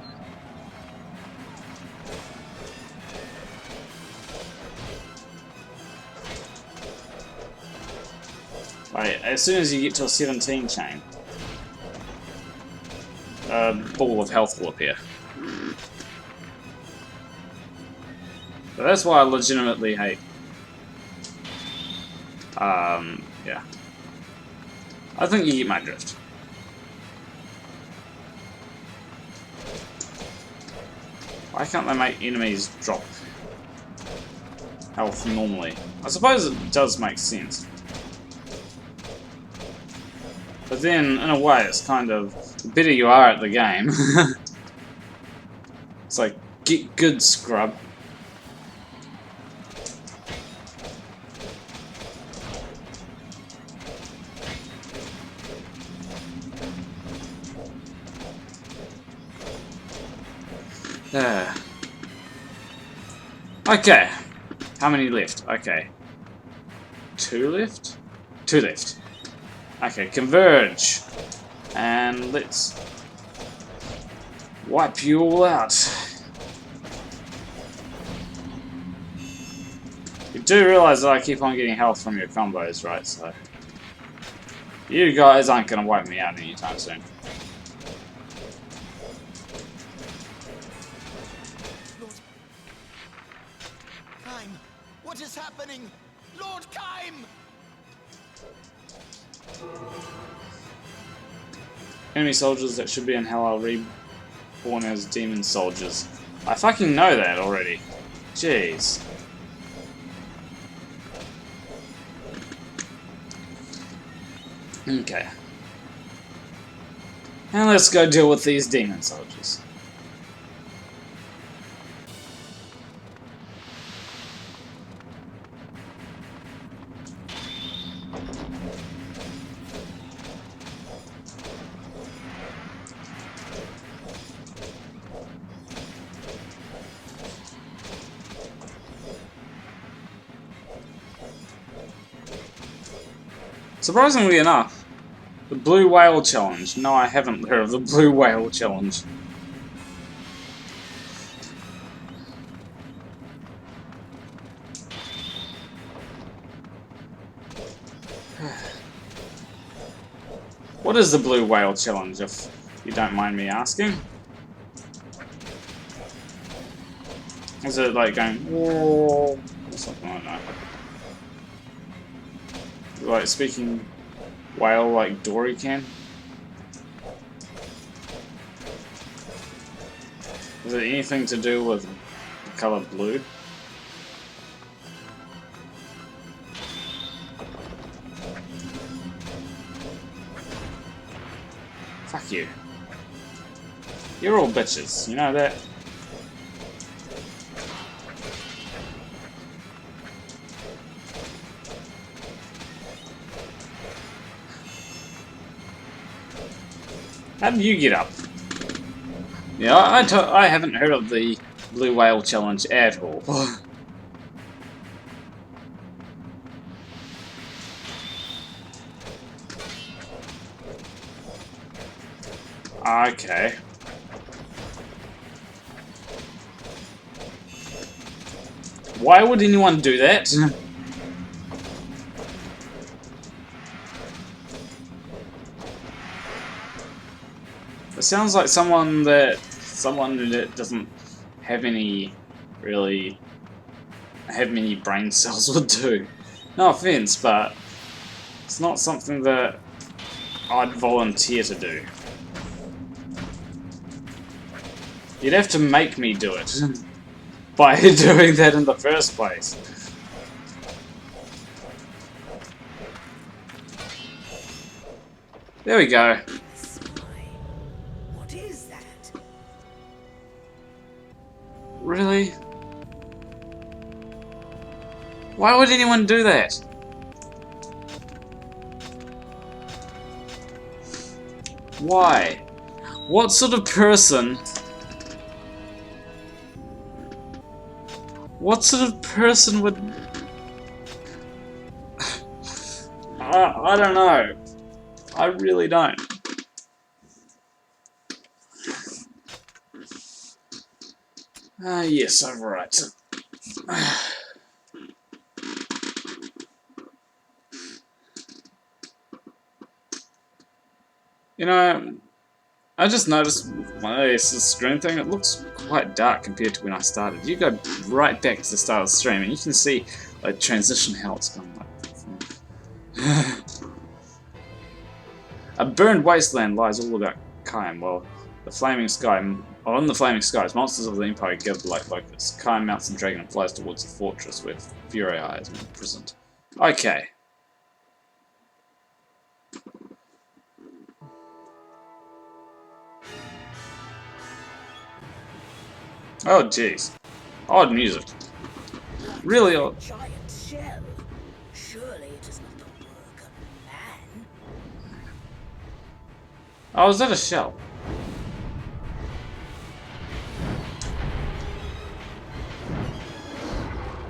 Right, as soon as you get to a 17 chain, a ball of health will appear. So that's why I legitimately hate... yeah. I think you get my drift. Why can't they make enemies drop? health normally. I suppose it does make sense. But then, in a way, it's kind of, the better you are at the game, it's like, get good, scrub. Okay. How many left? Okay. 2 left? 2 left. Okay, converge. And let's wipe you all out. You do realise that I keep on getting health from your combos, right? So you guys aren't going to wipe me out anytime soon. What is happening? Lord Kaim! Enemy soldiers that should be in hell are reborn as demon soldiers. I fucking know that already. Jeez. Okay. And let's go deal with these demon soldiers. Surprisingly enough, the Blue Whale Challenge. No, I haven't heard of the Blue Whale Challenge. What is the Blue Whale Challenge, if you don't mind me asking? Is it like going, whoa, or something like that? Like speaking whale like Dory can? Is it anything to do with the colour blue? Fuck you. You're all bitches, you know that? How did you get up? Yeah, I haven't heard of the Blue Whale Challenge at all. Okay. Why would anyone do that? It sounds like someone that doesn't have any really have many brain cells would do. No offense, but it's not something that I'd volunteer to do. You'd have to make me do it by doing that in the first place. There we go. What is that? Really? Why would anyone do that? Why? What sort of person... What sort of person would... I don't know. I really don't. Yes, I'm right. You know, I just noticed my screen thing, it looks quite dark compared to when I started. You go right back to the start of the stream and you can see like transition how it's going like. A burned wasteland lies all about Kaim. Well, The Flaming Sky. On the Flaming Skies, monsters of the Empire gather like locusts. Kine mounts the dragon and flies towards the fortress where Fury Eye is imprisoned. Okay. Oh jeez. Odd music. Really odd. Giant shell. Surely it is not the work of man. Oh, is that a shell?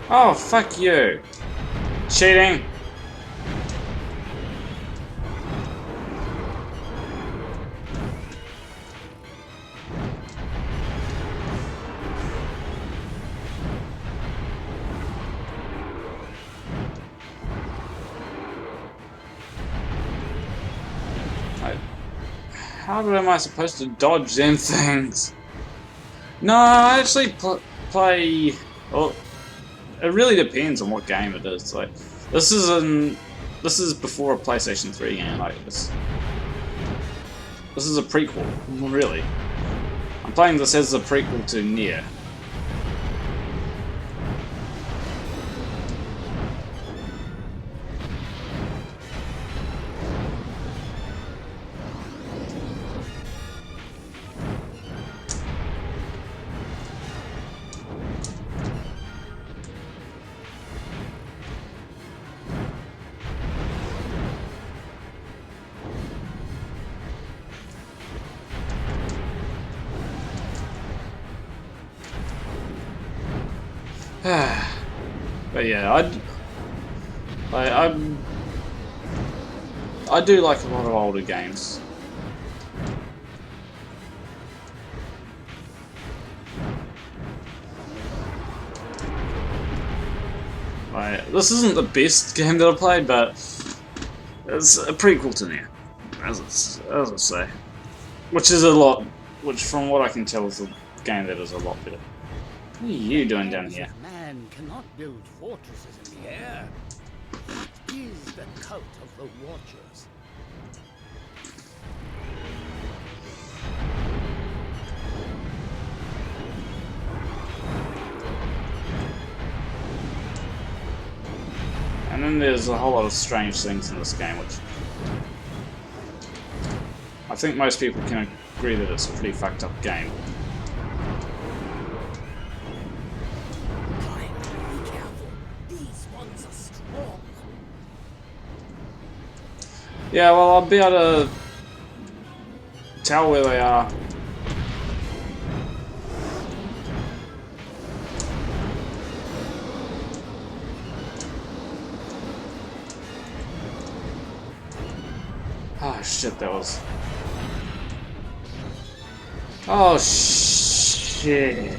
Oh, fuck you. Cheating. How am I supposed to dodge them things? No, I actually play. Well, it really depends on what game it is. Like, this is before a PlayStation 3 game. Like this is a prequel, really. I'm playing this as a prequel to Nier. But yeah, I do like a lot of older games. This isn't the best game that I played, but it's a prequel to Nier, as I say, which from what I can tell is a game that is a lot better. What are you doing down here? Man cannot build fortresses in the air. What is the cult of the Watchers? And then there's a whole lot of strange things in this game, which I think most people can agree that it's a pretty fucked up game. Yeah, well, I'll be able to tell where they are. Oh shit, that was... Oh shit.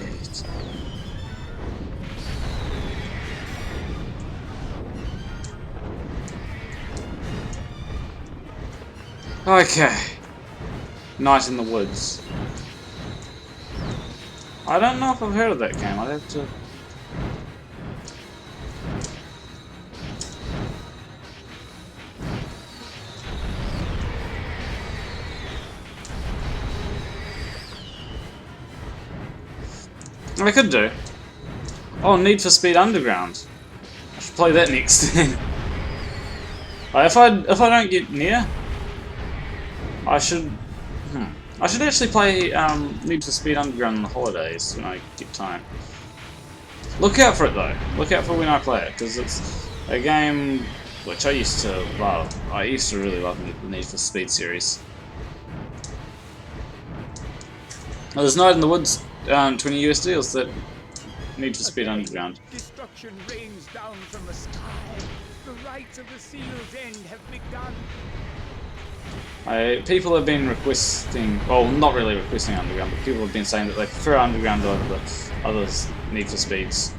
Okay. Night in the Woods. I don't know if I've heard of that game. I'd have to... I could do. Oh, Need for Speed Underground. I should play that next. If I don't get near, I should actually play Need for Speed Underground on the holidays when I get time. Look out for it though. Look out for when I play it, because it's a game which I used to love. I used to really love the Need for Speed series. Well, there's Night in the Woods, 20 US deals that Need for Speed Underground. Destruction rains down from the sky. The rites of the Seal's End have begun. People have been requesting, well, not really requesting Underground, but people have been saying that they prefer Underground over the other Need for Speeds.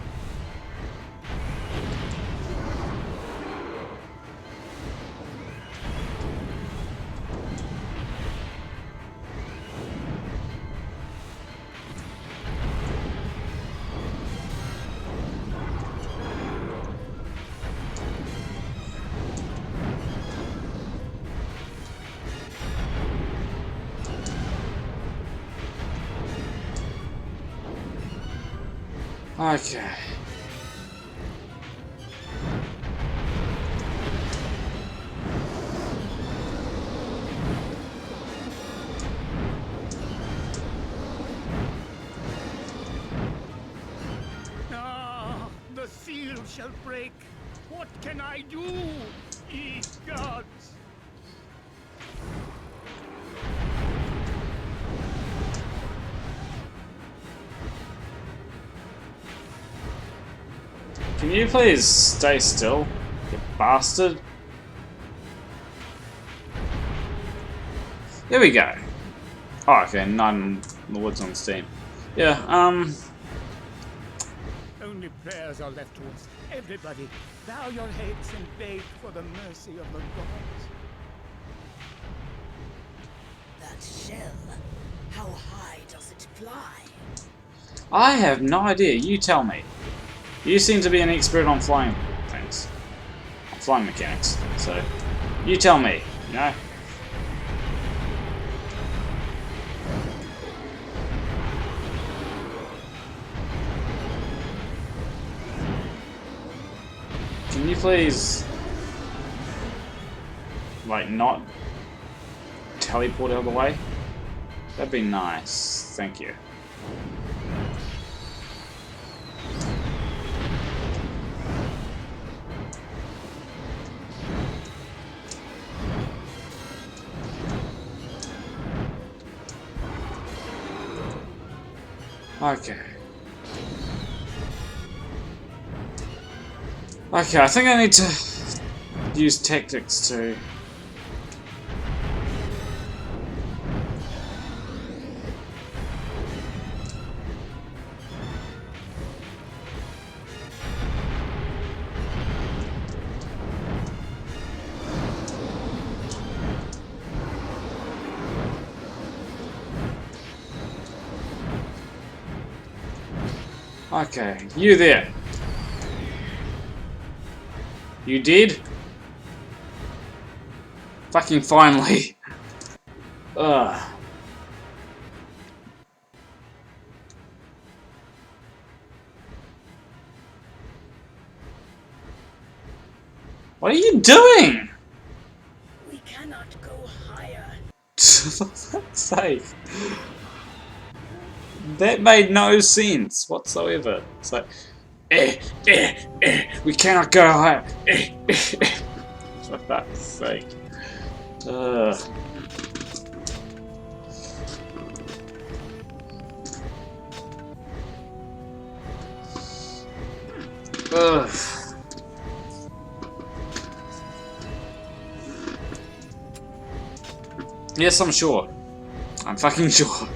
Okay. Ah, the seal shall break. What can I do? Ye gods! Can you please stay still, you bastard? There we go. Oh, okay, 9 in the woods on Steam. Yeah, Only prayers are left to us. Everybody, bow your heads and beg for the mercy of the gods. That shell, how high does it fly? I have no idea. You tell me. You seem to be an expert on flying things. On flying mechanics. So, you tell me, you know? Can you please, like, not teleport out of the way? That'd be nice. Thank you. Okay. Okay, I think I need to use tactics to... Okay, you there. You did? Fucking finally. Ugh. What are you doing? We cannot go higher. For fuck's sake. That made no sense whatsoever. It's like, we cannot go higher. For fuck's sake. Ugh. Ugh. Yes, I'm sure. I'm fucking sure.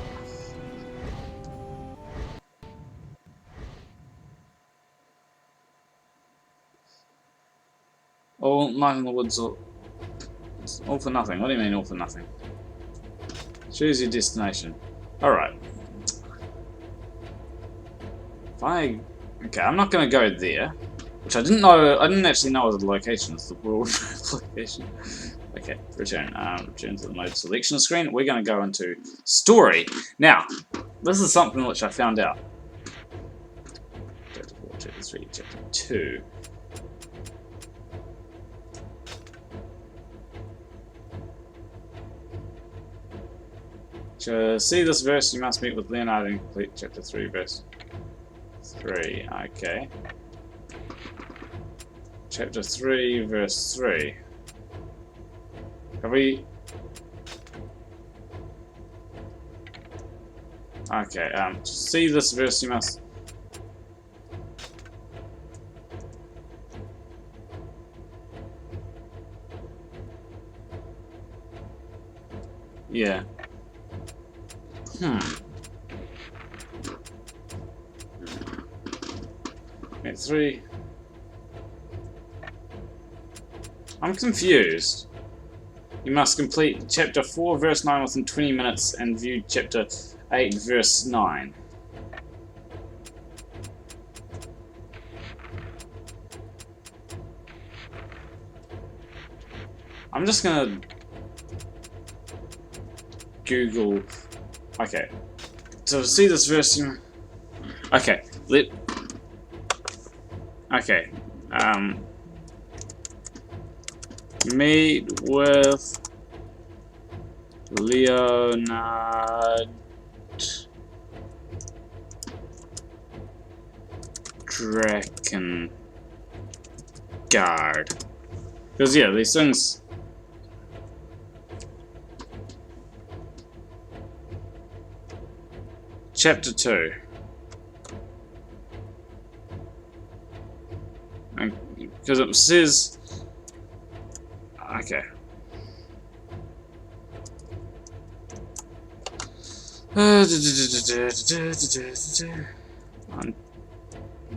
All night in the woods, all for nothing. What do you mean, all for nothing? Choose your destination. Alright. Okay, I'm not gonna go there. Which I didn't know, I didn't actually know was the location. It's the world location. Okay, return. Return to the mode selection screen. We're gonna go into story. Now, this is something which I found out. Chapter 4, Chapter 3, Chapter 2. To see this verse, you must meet with Leonardo and complete Chapter 3, verse 3. Okay. Chapter 3, verse 3. Have we... Okay, to see this verse, you must... Yeah. Wait, 3. I'm confused. You must complete chapter 4 verse 9 within 20 minutes and view chapter 8 verse 9. I'm just gonna Google. Okay. To see this verse, okay. Okay. Meet with Leonard Drakengard. Because yeah, these things. Chapter 2. Because it says. Okay.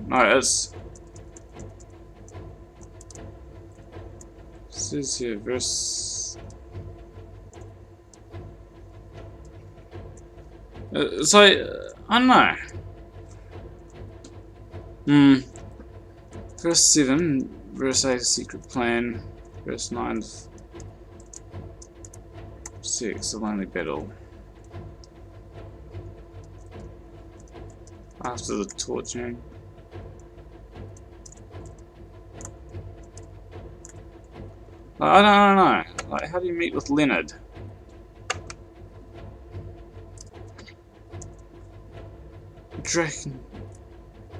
No, it's. Says here, verse. It's like. I don't know. Verse 7, verse 8, secret plan. Verse 9, 6, a lonely battle. After the torturing. I don't know. Like, how do you meet with Leonard? Dragon.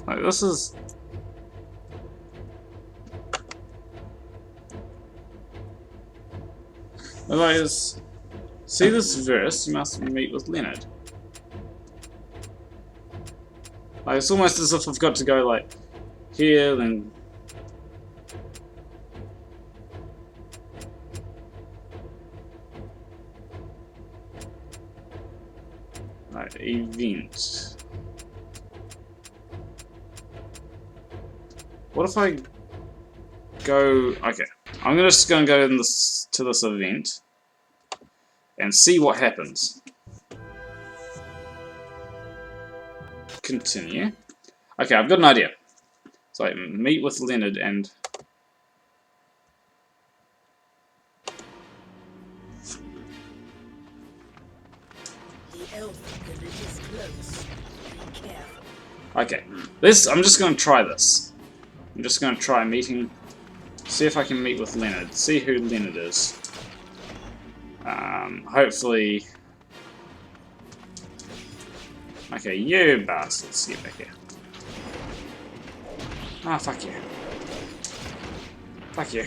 Like, this is. Like, see this verse, you must meet with Leonard. Like, it's almost as if I've got to go, like, here, then. Like, event. What if I go. Okay. I'm just going to go in this, to this event and see what happens. Continue. Okay, I've got an idea. So I meet with Leonard and The elf village is close. Be careful. okay. This I'm just gonna try this. I'm just gonna try meeting. See if I can meet with Leonard. See who Leonard is. Hopefully. Okay, you bastards, get back here. Ah, fuck you. Fuck you.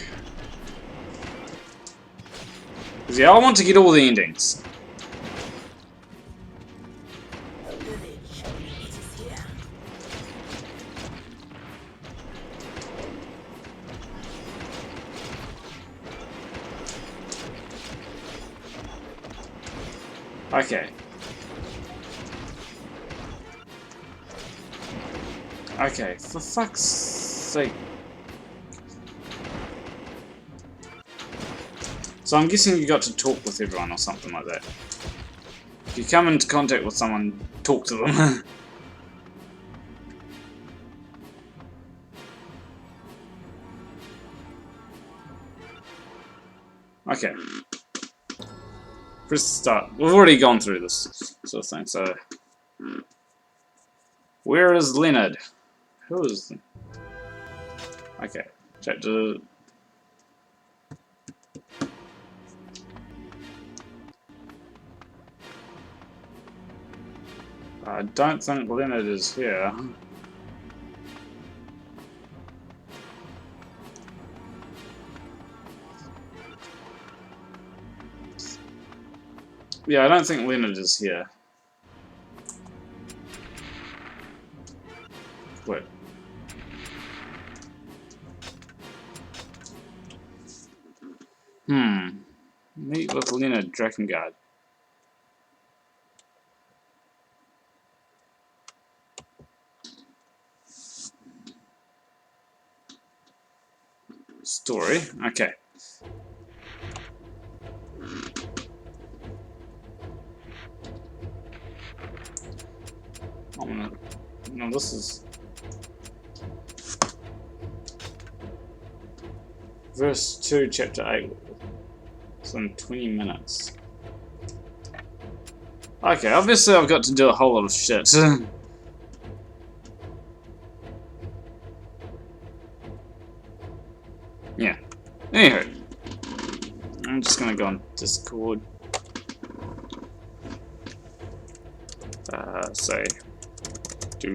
Because yeah, I want to get all the endings. The village, it is here. Okay. Okay, for fuck's sake. So I'm guessing you got to talk with everyone or something like that. If you come into contact with someone, talk to them. Okay. Press start. We've already gone through this sort of thing, so... Where is Leonard? Who is... Okay. Chapter... I don't think Leonard is here. Yeah, I don't think Leonard is here. Wait. Meet with Leonard Drakengard. Story. Okay. I'm gonna. No, this is. Verse 2, chapter 8. It's in 20 minutes. Okay, obviously I've got to do a whole lot of shit. Anywho, I'm just gonna go on Discord. So, do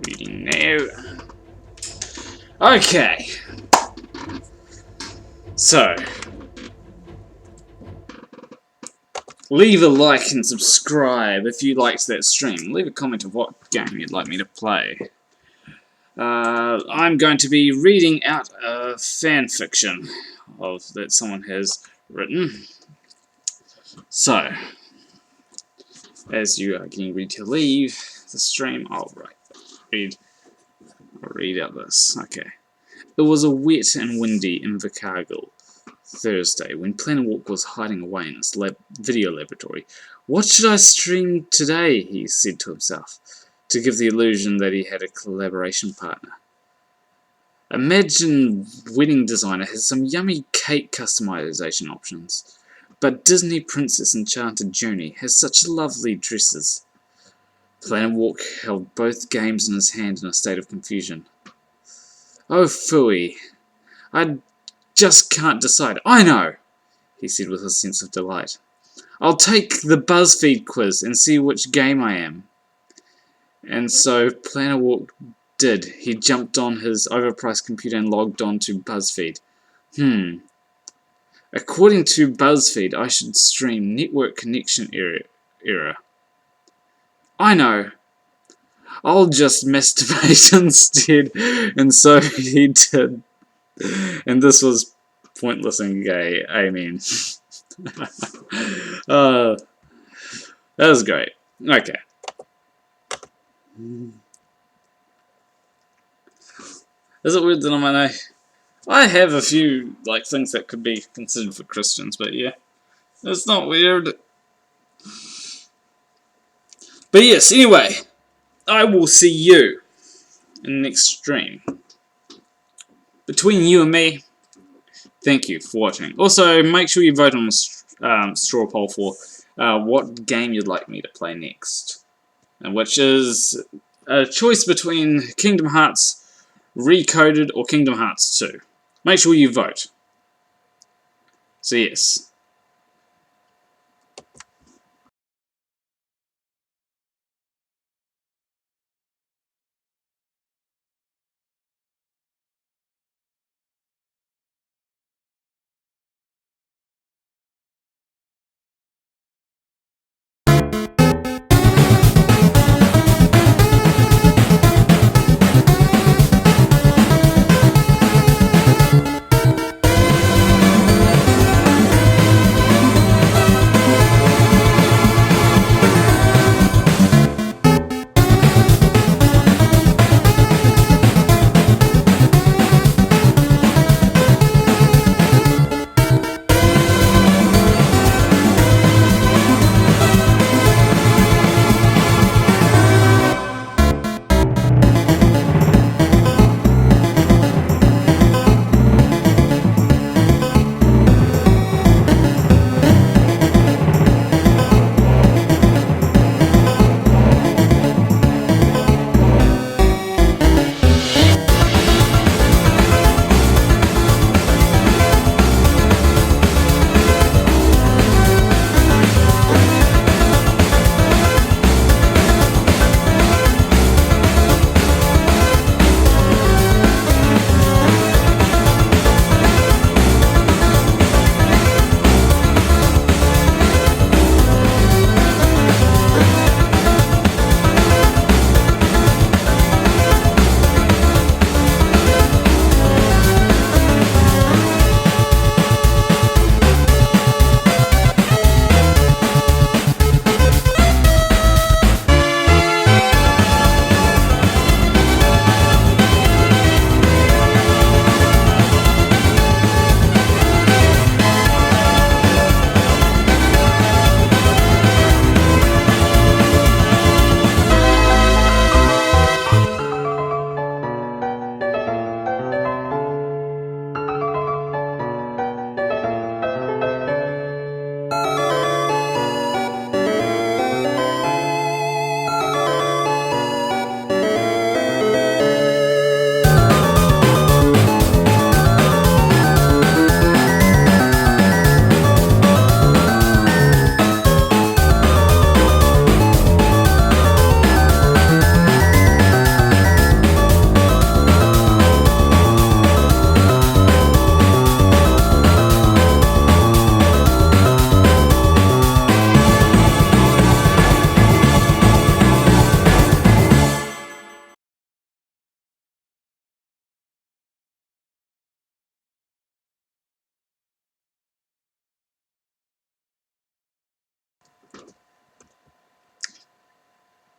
reading now. Okay. So, leave a like and subscribe if you liked that stream. Leave a comment of what game you'd like me to play. I'm going to be reading out a fan fiction that someone has written. So, as you are getting ready to leave the stream, I'll read out this. Okay. It was a wet and windy Invercargill Thursday when Planarwalk was hiding away in his video laboratory. What should I stream today? He said to himself, to give the illusion that he had a collaboration partner. Imagine Wedding Designer has some yummy cake customization options, but Disney Princess Enchanted Journey has such lovely dresses. Planarwalk held both games in his hand in a state of confusion. Oh, phooey. I just can't decide. I know, he said with a sense of delight. I'll take the BuzzFeed quiz and see which game I am. And so Planarwalk did. He jumped on his overpriced computer and logged on to BuzzFeed. According to BuzzFeed, I should stream network connection error. I know. I'll just masturbate instead. And so he did. And this was pointless and gay. Amen. That was great. Okay. Is it weird that I have a few things that could be considered for Christians, but yeah, it's not weird. But yes, anyway, I will see you in the next stream. Between you and me, thank you for watching. Also, make sure you vote on the straw poll for what game you'd like me to play next, which is a choice between Kingdom Hearts Recoded or Kingdom Hearts 2. Make sure you vote. So yes.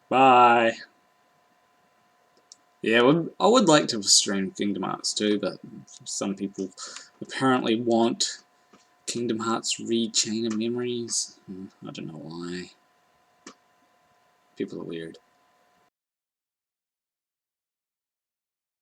Bye. Yeah, I would like to stream Kingdom Hearts 2, but some people apparently want Kingdom Hearts Re Chain of Memories. I don't know why. People are weird.